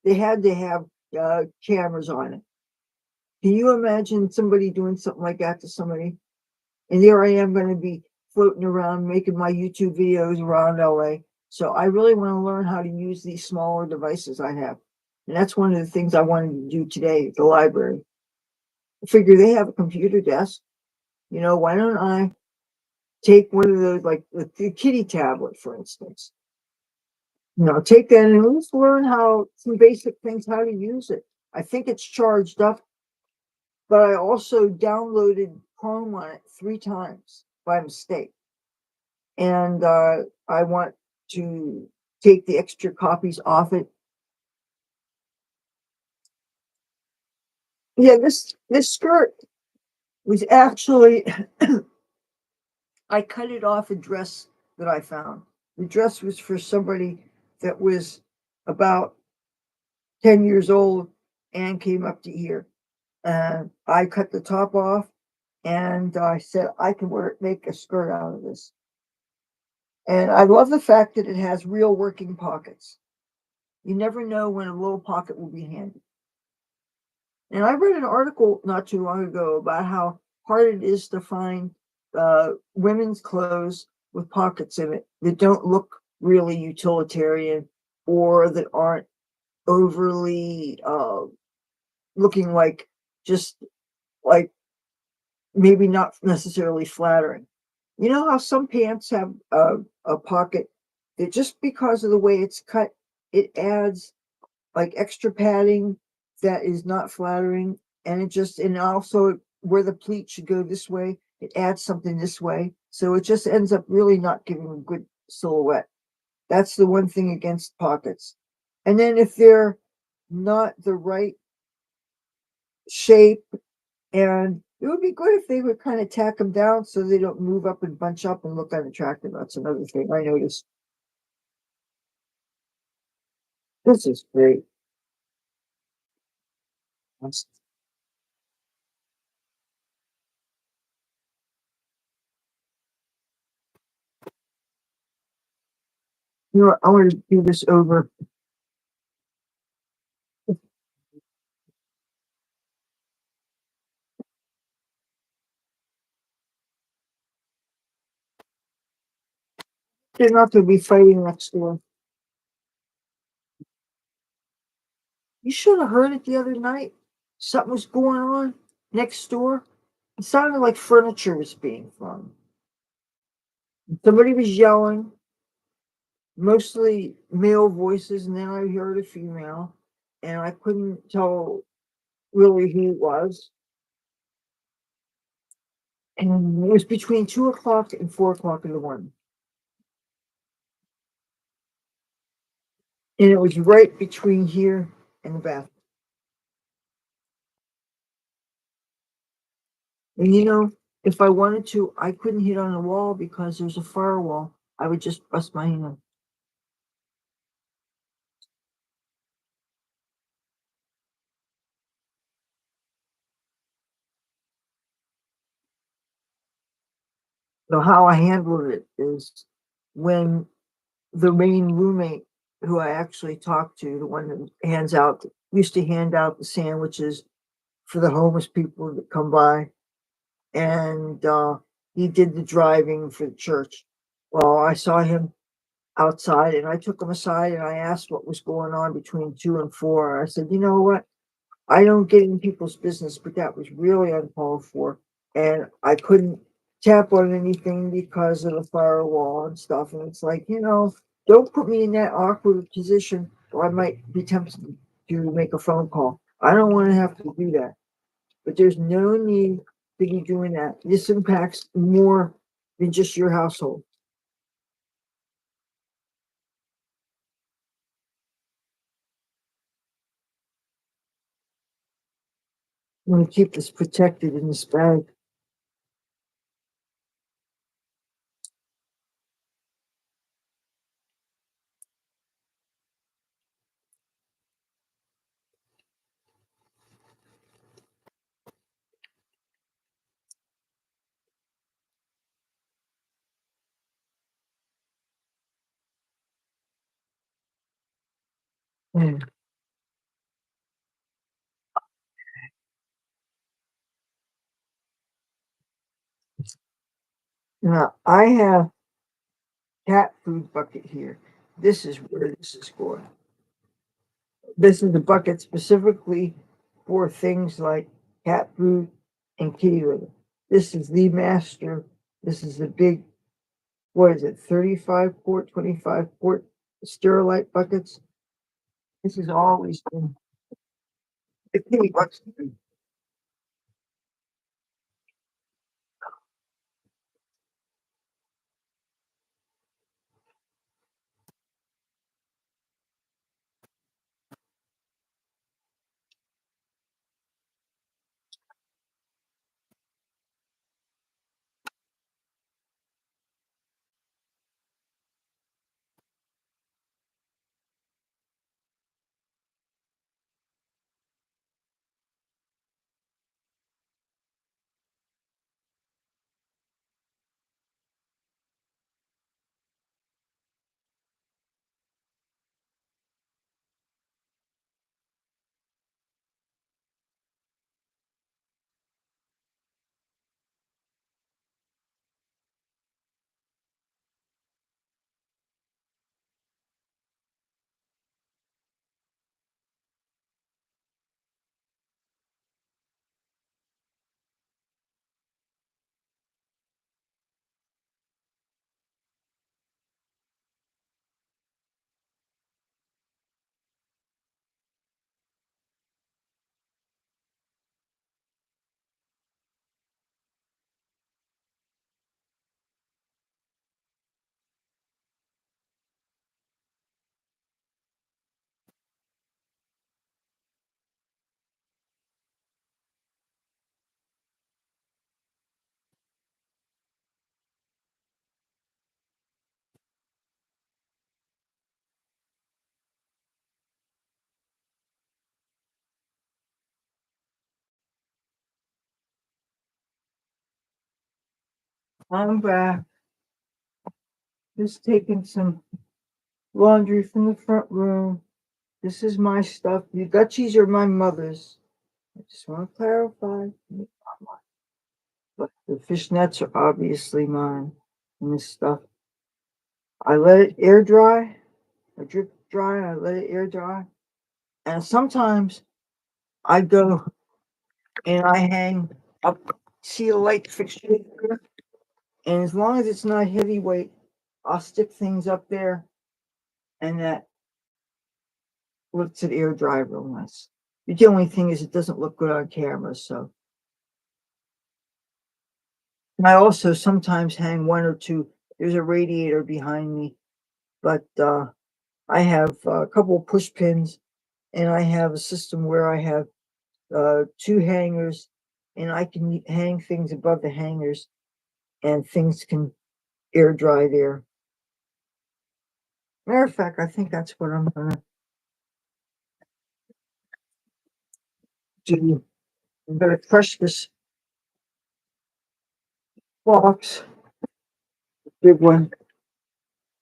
They had to have cameras on it. Can you imagine somebody doing something like that to somebody? And there I am going to be floating around making my YouTube videos around LA. So I really want to learn how to use these smaller devices I have. And that's one of the things I wanted to do today at the library. I figure they have a computer desk. Why don't I take one of those, like the kitty tablet, for instance? Take that and let's learn how some basic things, how to use it. I think it's charged up, but I also downloaded Chrome on it 3 times by mistake. And I want to take the extra copies off it. Yeah, this skirt was actually I cut it off a dress that I found. The dress was for somebody that was about 10 years old and came up to here. And I cut the top off and I said I can make a skirt out of this. And I love the fact that it has real working pockets. You never know when a little pocket will be handy. And I read an article not too long ago about how hard it is to find women's clothes with pockets in it that don't look really utilitarian or that aren't overly looking like, just like, maybe not necessarily flattering. You know how some pants have a pocket that, just because of the way it's cut, it adds like extra padding that is not flattering, and and also where the pleat should go this way, it adds something this way, so it just ends up really not giving a good silhouette. That's the one thing against pockets. And then if they're not the right shape, and it would be good if they would kind of tack them down so they don't move up and bunch up and look unattractive. That's another thing I noticed. This is great. I want to do this over. They're not going to be fighting next door. You should have heard it the other night. Something was going on next door. It sounded like furniture was being thrown. Somebody was yelling, mostly male voices, and then I heard a female, and I couldn't tell really who it was. And it was between 2 o'clock and 4 o'clock in the morning. And it was right between here and the bathroom. And if I wanted to, I couldn't hit on the wall because there's a firewall. I would just bust my hand. So how I handled it is, when the main roommate, who I actually talked to, the one that used to hand out the sandwiches for the homeless people that come by, and he did the driving for the church. Well, I saw him outside and I took him aside and I asked what was going on between 2 and 4. I said, you know what? I don't get in people's business, but that was really uncalled for. And I couldn't tap on anything because of the firewall and stuff. And it's like, don't put me in that awkward position or I might be tempted to make a phone call. I don't want to have to do that. But there's no need to be doing that. This impacts more than just your household. I'm going to keep this protected in this bag. Mm. Now, I have cat food bucket here. This is where this is going. This is a bucket specifically for things like cat food and kitty litter. This is the master. This is the big, what is it, 35 quart, 25 quart Sterilite buckets. This has always been the kitty buckets. I'm back. Just taking some laundry from the front room. This is my stuff. The Dutchies are my mother's. I just want to clarify. But the fishnets are obviously mine. And this stuff, I let it air dry. I drip dry. I let it air dry. And sometimes I go and I hang up, see a light fixture. And as long as it's not heavyweight, I'll stick things up there and that lets it air dry real nice. The only thing is it doesn't look good on camera, so. And I also sometimes hang one or two. There's a radiator behind me, but I have a couple of push pins, and I have a system where I have two hangers, and I can hang things above the hangers, and things can air dry there. Matter of fact, I think that's what I'm gonna do. I'm gonna crush this box, big one,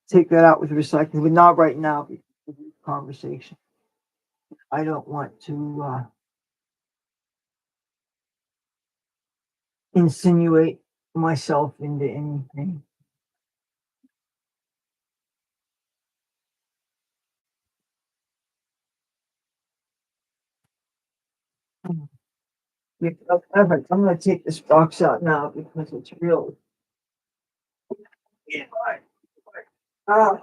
take that out with recycling, but not right now because of the conversation. I don't want to insinuate myself into anything. Yeah, I'm gonna take this box out now because it's real. Yeah. Ah,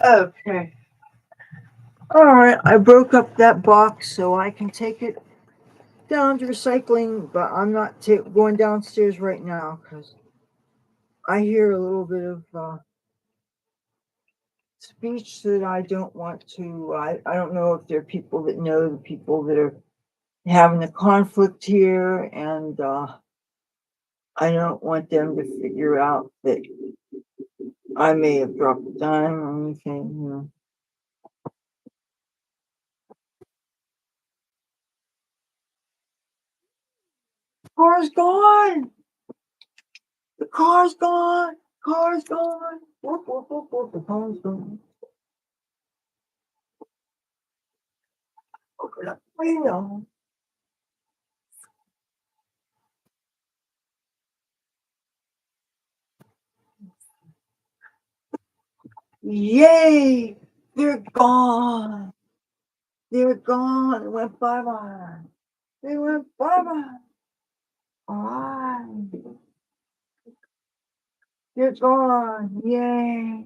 okay. All right, I broke up that box so I can take it down to recycling, but I'm not going downstairs right now because I hear a little bit of speech that I don't want to. I don't know if there are people that know the people that are having a conflict here, and I don't want them to figure out that I may have dropped a dime or anything. You know. Car's gone. The car's gone. Car's gone. Whoop, whoop, whoop, whoop. The car's gone. Open up the window. Yay! They're gone. They're gone. They went bye bye. They went bye bye. All right. They're gone. Yay.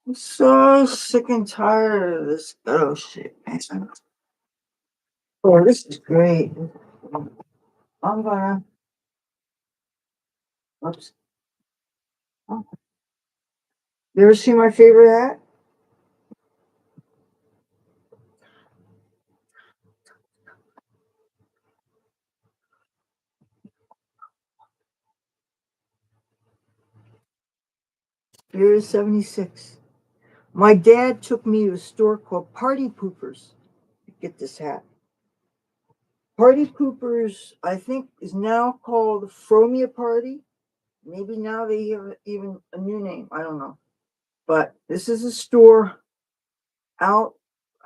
I'm so sick and tired of this ghetto shit, man. Oh, this is great. I'm gonna. Oops. Oh. You ever see my favorite hat? Here's 76. My dad took me to a store called Party Poopers to get this hat. Party Poopers, I think, is now called Fromia Party. Maybe now they have even a new name. I don't know. But this is a store out,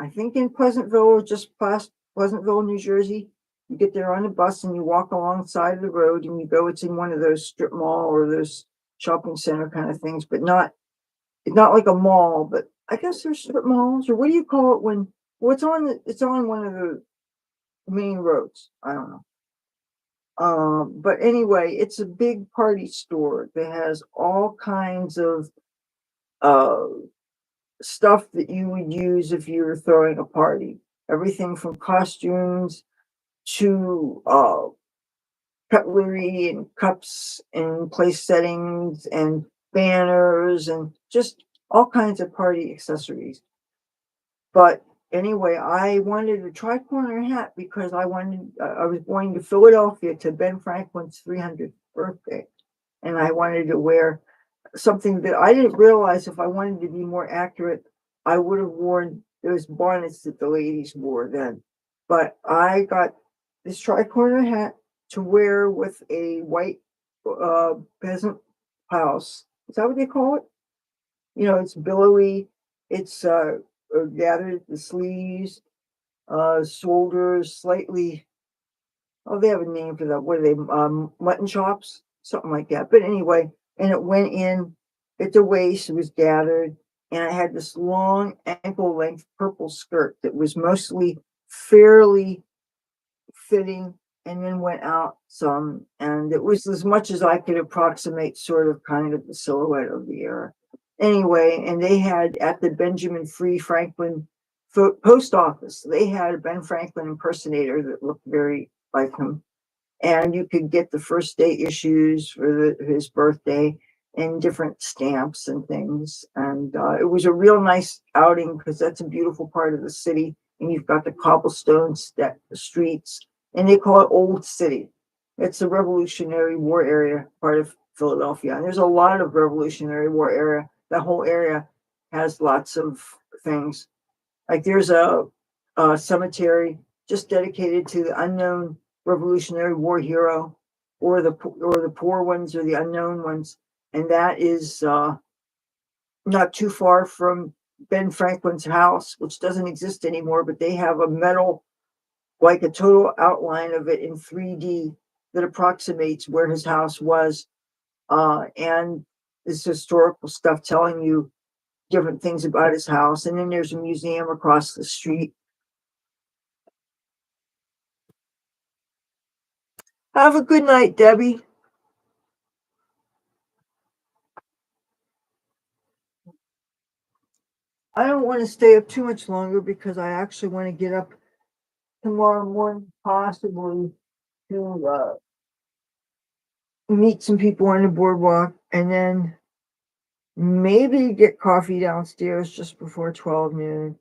I think, in Pleasantville, or just past Pleasantville, New Jersey. You get there on a bus and you walk alongside the road and you go. It's in one of those strip mall or those shopping center kind of things, but not it's not like a mall. But I guess there's strip malls, or what do you call it when? Well, it's on one of the main roads. I don't know. But anyway, it's a big party store that has all kinds of uh stuff that you would use if you were throwing a party. Everything from costumes to cutlery and cups and place settings and banners and just all kinds of party accessories. But anyway, I wanted a tri-corner hat because I was going to Philadelphia to Ben Franklin's 300th birthday, and I wanted to wear something that I didn't realize. If I wanted to be more accurate, I would have worn those bonnets that the ladies wore then. But I got this tri-corner hat to wear with a white peasant house. Is that what they call it? It's billowy. It's gathered at the sleeves, shoulders slightly. Oh, they have a name for that. What are they? Mutton chops, something like that. But anyway, and it went in at the waist. It was gathered, and I had this long ankle length purple skirt that was mostly fairly fitting and then went out some. And it was as much as I could approximate sort of kind of the silhouette of the era. Anyway, and they had at the Benjamin Free Franklin post office, they had a Ben Franklin impersonator that looked very like him, and you could get the first day issues for his birthday and different stamps and things. And it was a real nice outing because that's a beautiful part of the city, and you've got the cobblestone streets, and they call it Old City. It's the Revolutionary War area part of Philadelphia, and there's a lot of Revolutionary War area. That whole area has lots of things. Like there's a cemetery just dedicated to the unknown Revolutionary War hero, or the poor ones, or the unknown ones, and that is not too far from Ben Franklin's house, which doesn't exist anymore. But they have a metal, like a total outline of it in 3D that approximates where his house was, and this historical stuff telling you different things about his house. And then there's a museum across the street. Have a good night, Debbie. I don't want to stay up too much longer because I actually want to get up tomorrow morning, possibly to meet some people on the boardwalk, and then maybe get coffee downstairs just before 12 noon.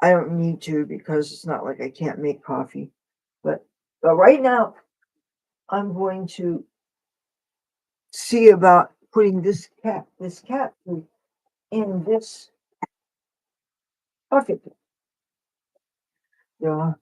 I don't need to because it's not like I can't make coffee. But right now, I'm going to see about putting this cat food in this bucket. Yeah.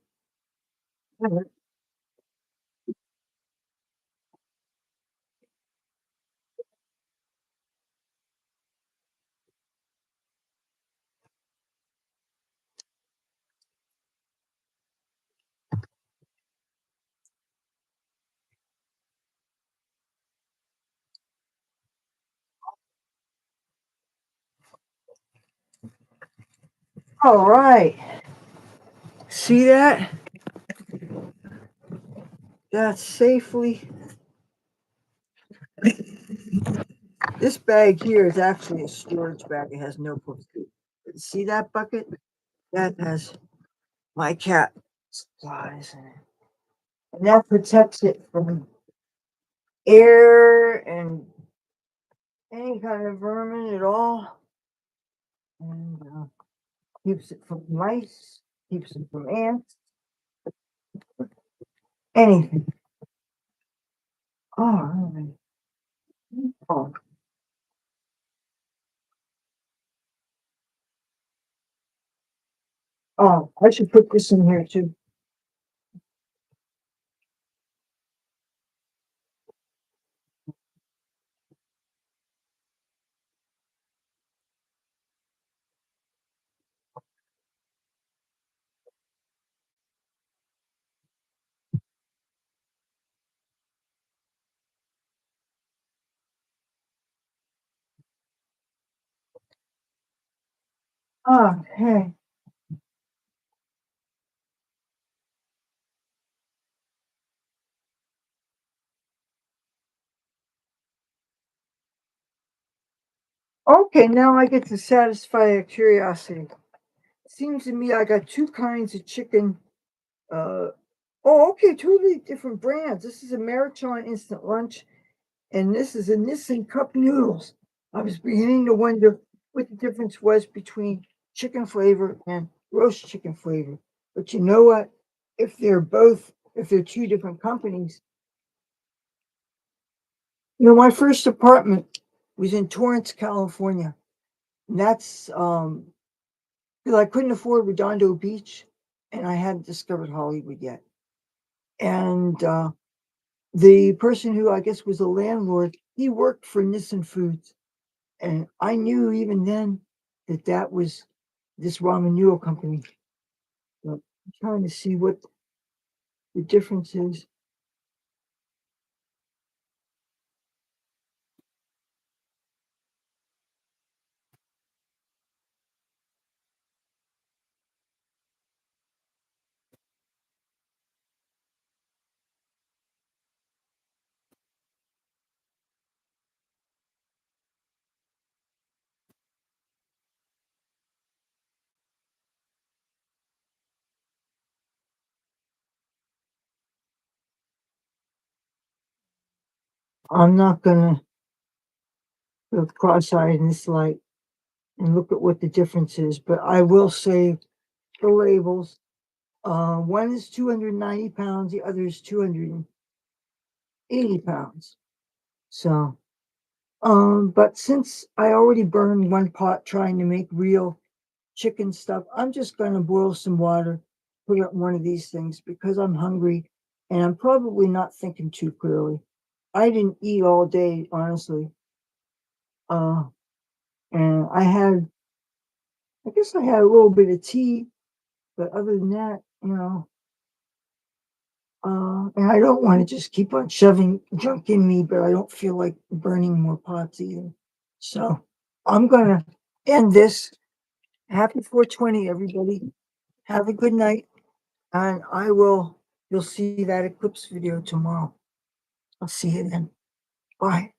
All right. See that? That's safely. This bag here is actually a storage bag. It has no food. See that bucket? That has my cat supplies in it. And that protects it from air and any kind of vermin at all. And keeps it from mice, keeps it from ants, anything. Oh, really? Oh, oh, I should put this in here too. Okay. Okay, now I get to satisfy a curiosity. Seems to me I got two kinds of chicken. Uh, oh, okay, totally different brands. This is a Maritime Instant Lunch, and this is a Nissan Cup Noodles. I was beginning to wonder what the difference was between chicken flavor and roast chicken flavor. But you know what? If they're two different companies, my first apartment was in Torrance, California. And that's because I couldn't afford Redondo Beach, and I hadn't discovered Hollywood yet. And the person who I guess was a landlord, he worked for Nissan Foods, and I knew even then that that was this ramen noodle company. But I'm trying to see what the difference is. I'm not gonna go cross-eyed in this light and look at what the difference is, but I will say the labels. One is 290 pounds, the other is 280 pounds. So, but since I already burned one pot trying to make real chicken stuff, I'm just gonna boil some water, put it in one of these things because I'm hungry and I'm probably not thinking too clearly. I didn't eat all day, honestly. Uh, and I guess I had a little bit of tea, but other than that, and I don't want to just keep on shoving junk in me, but I don't feel like burning more pots either. So I'm gonna end this. Happy 420, everybody. Have a good night, and you'll see that eclipse video tomorrow. I'll see you then. Bye.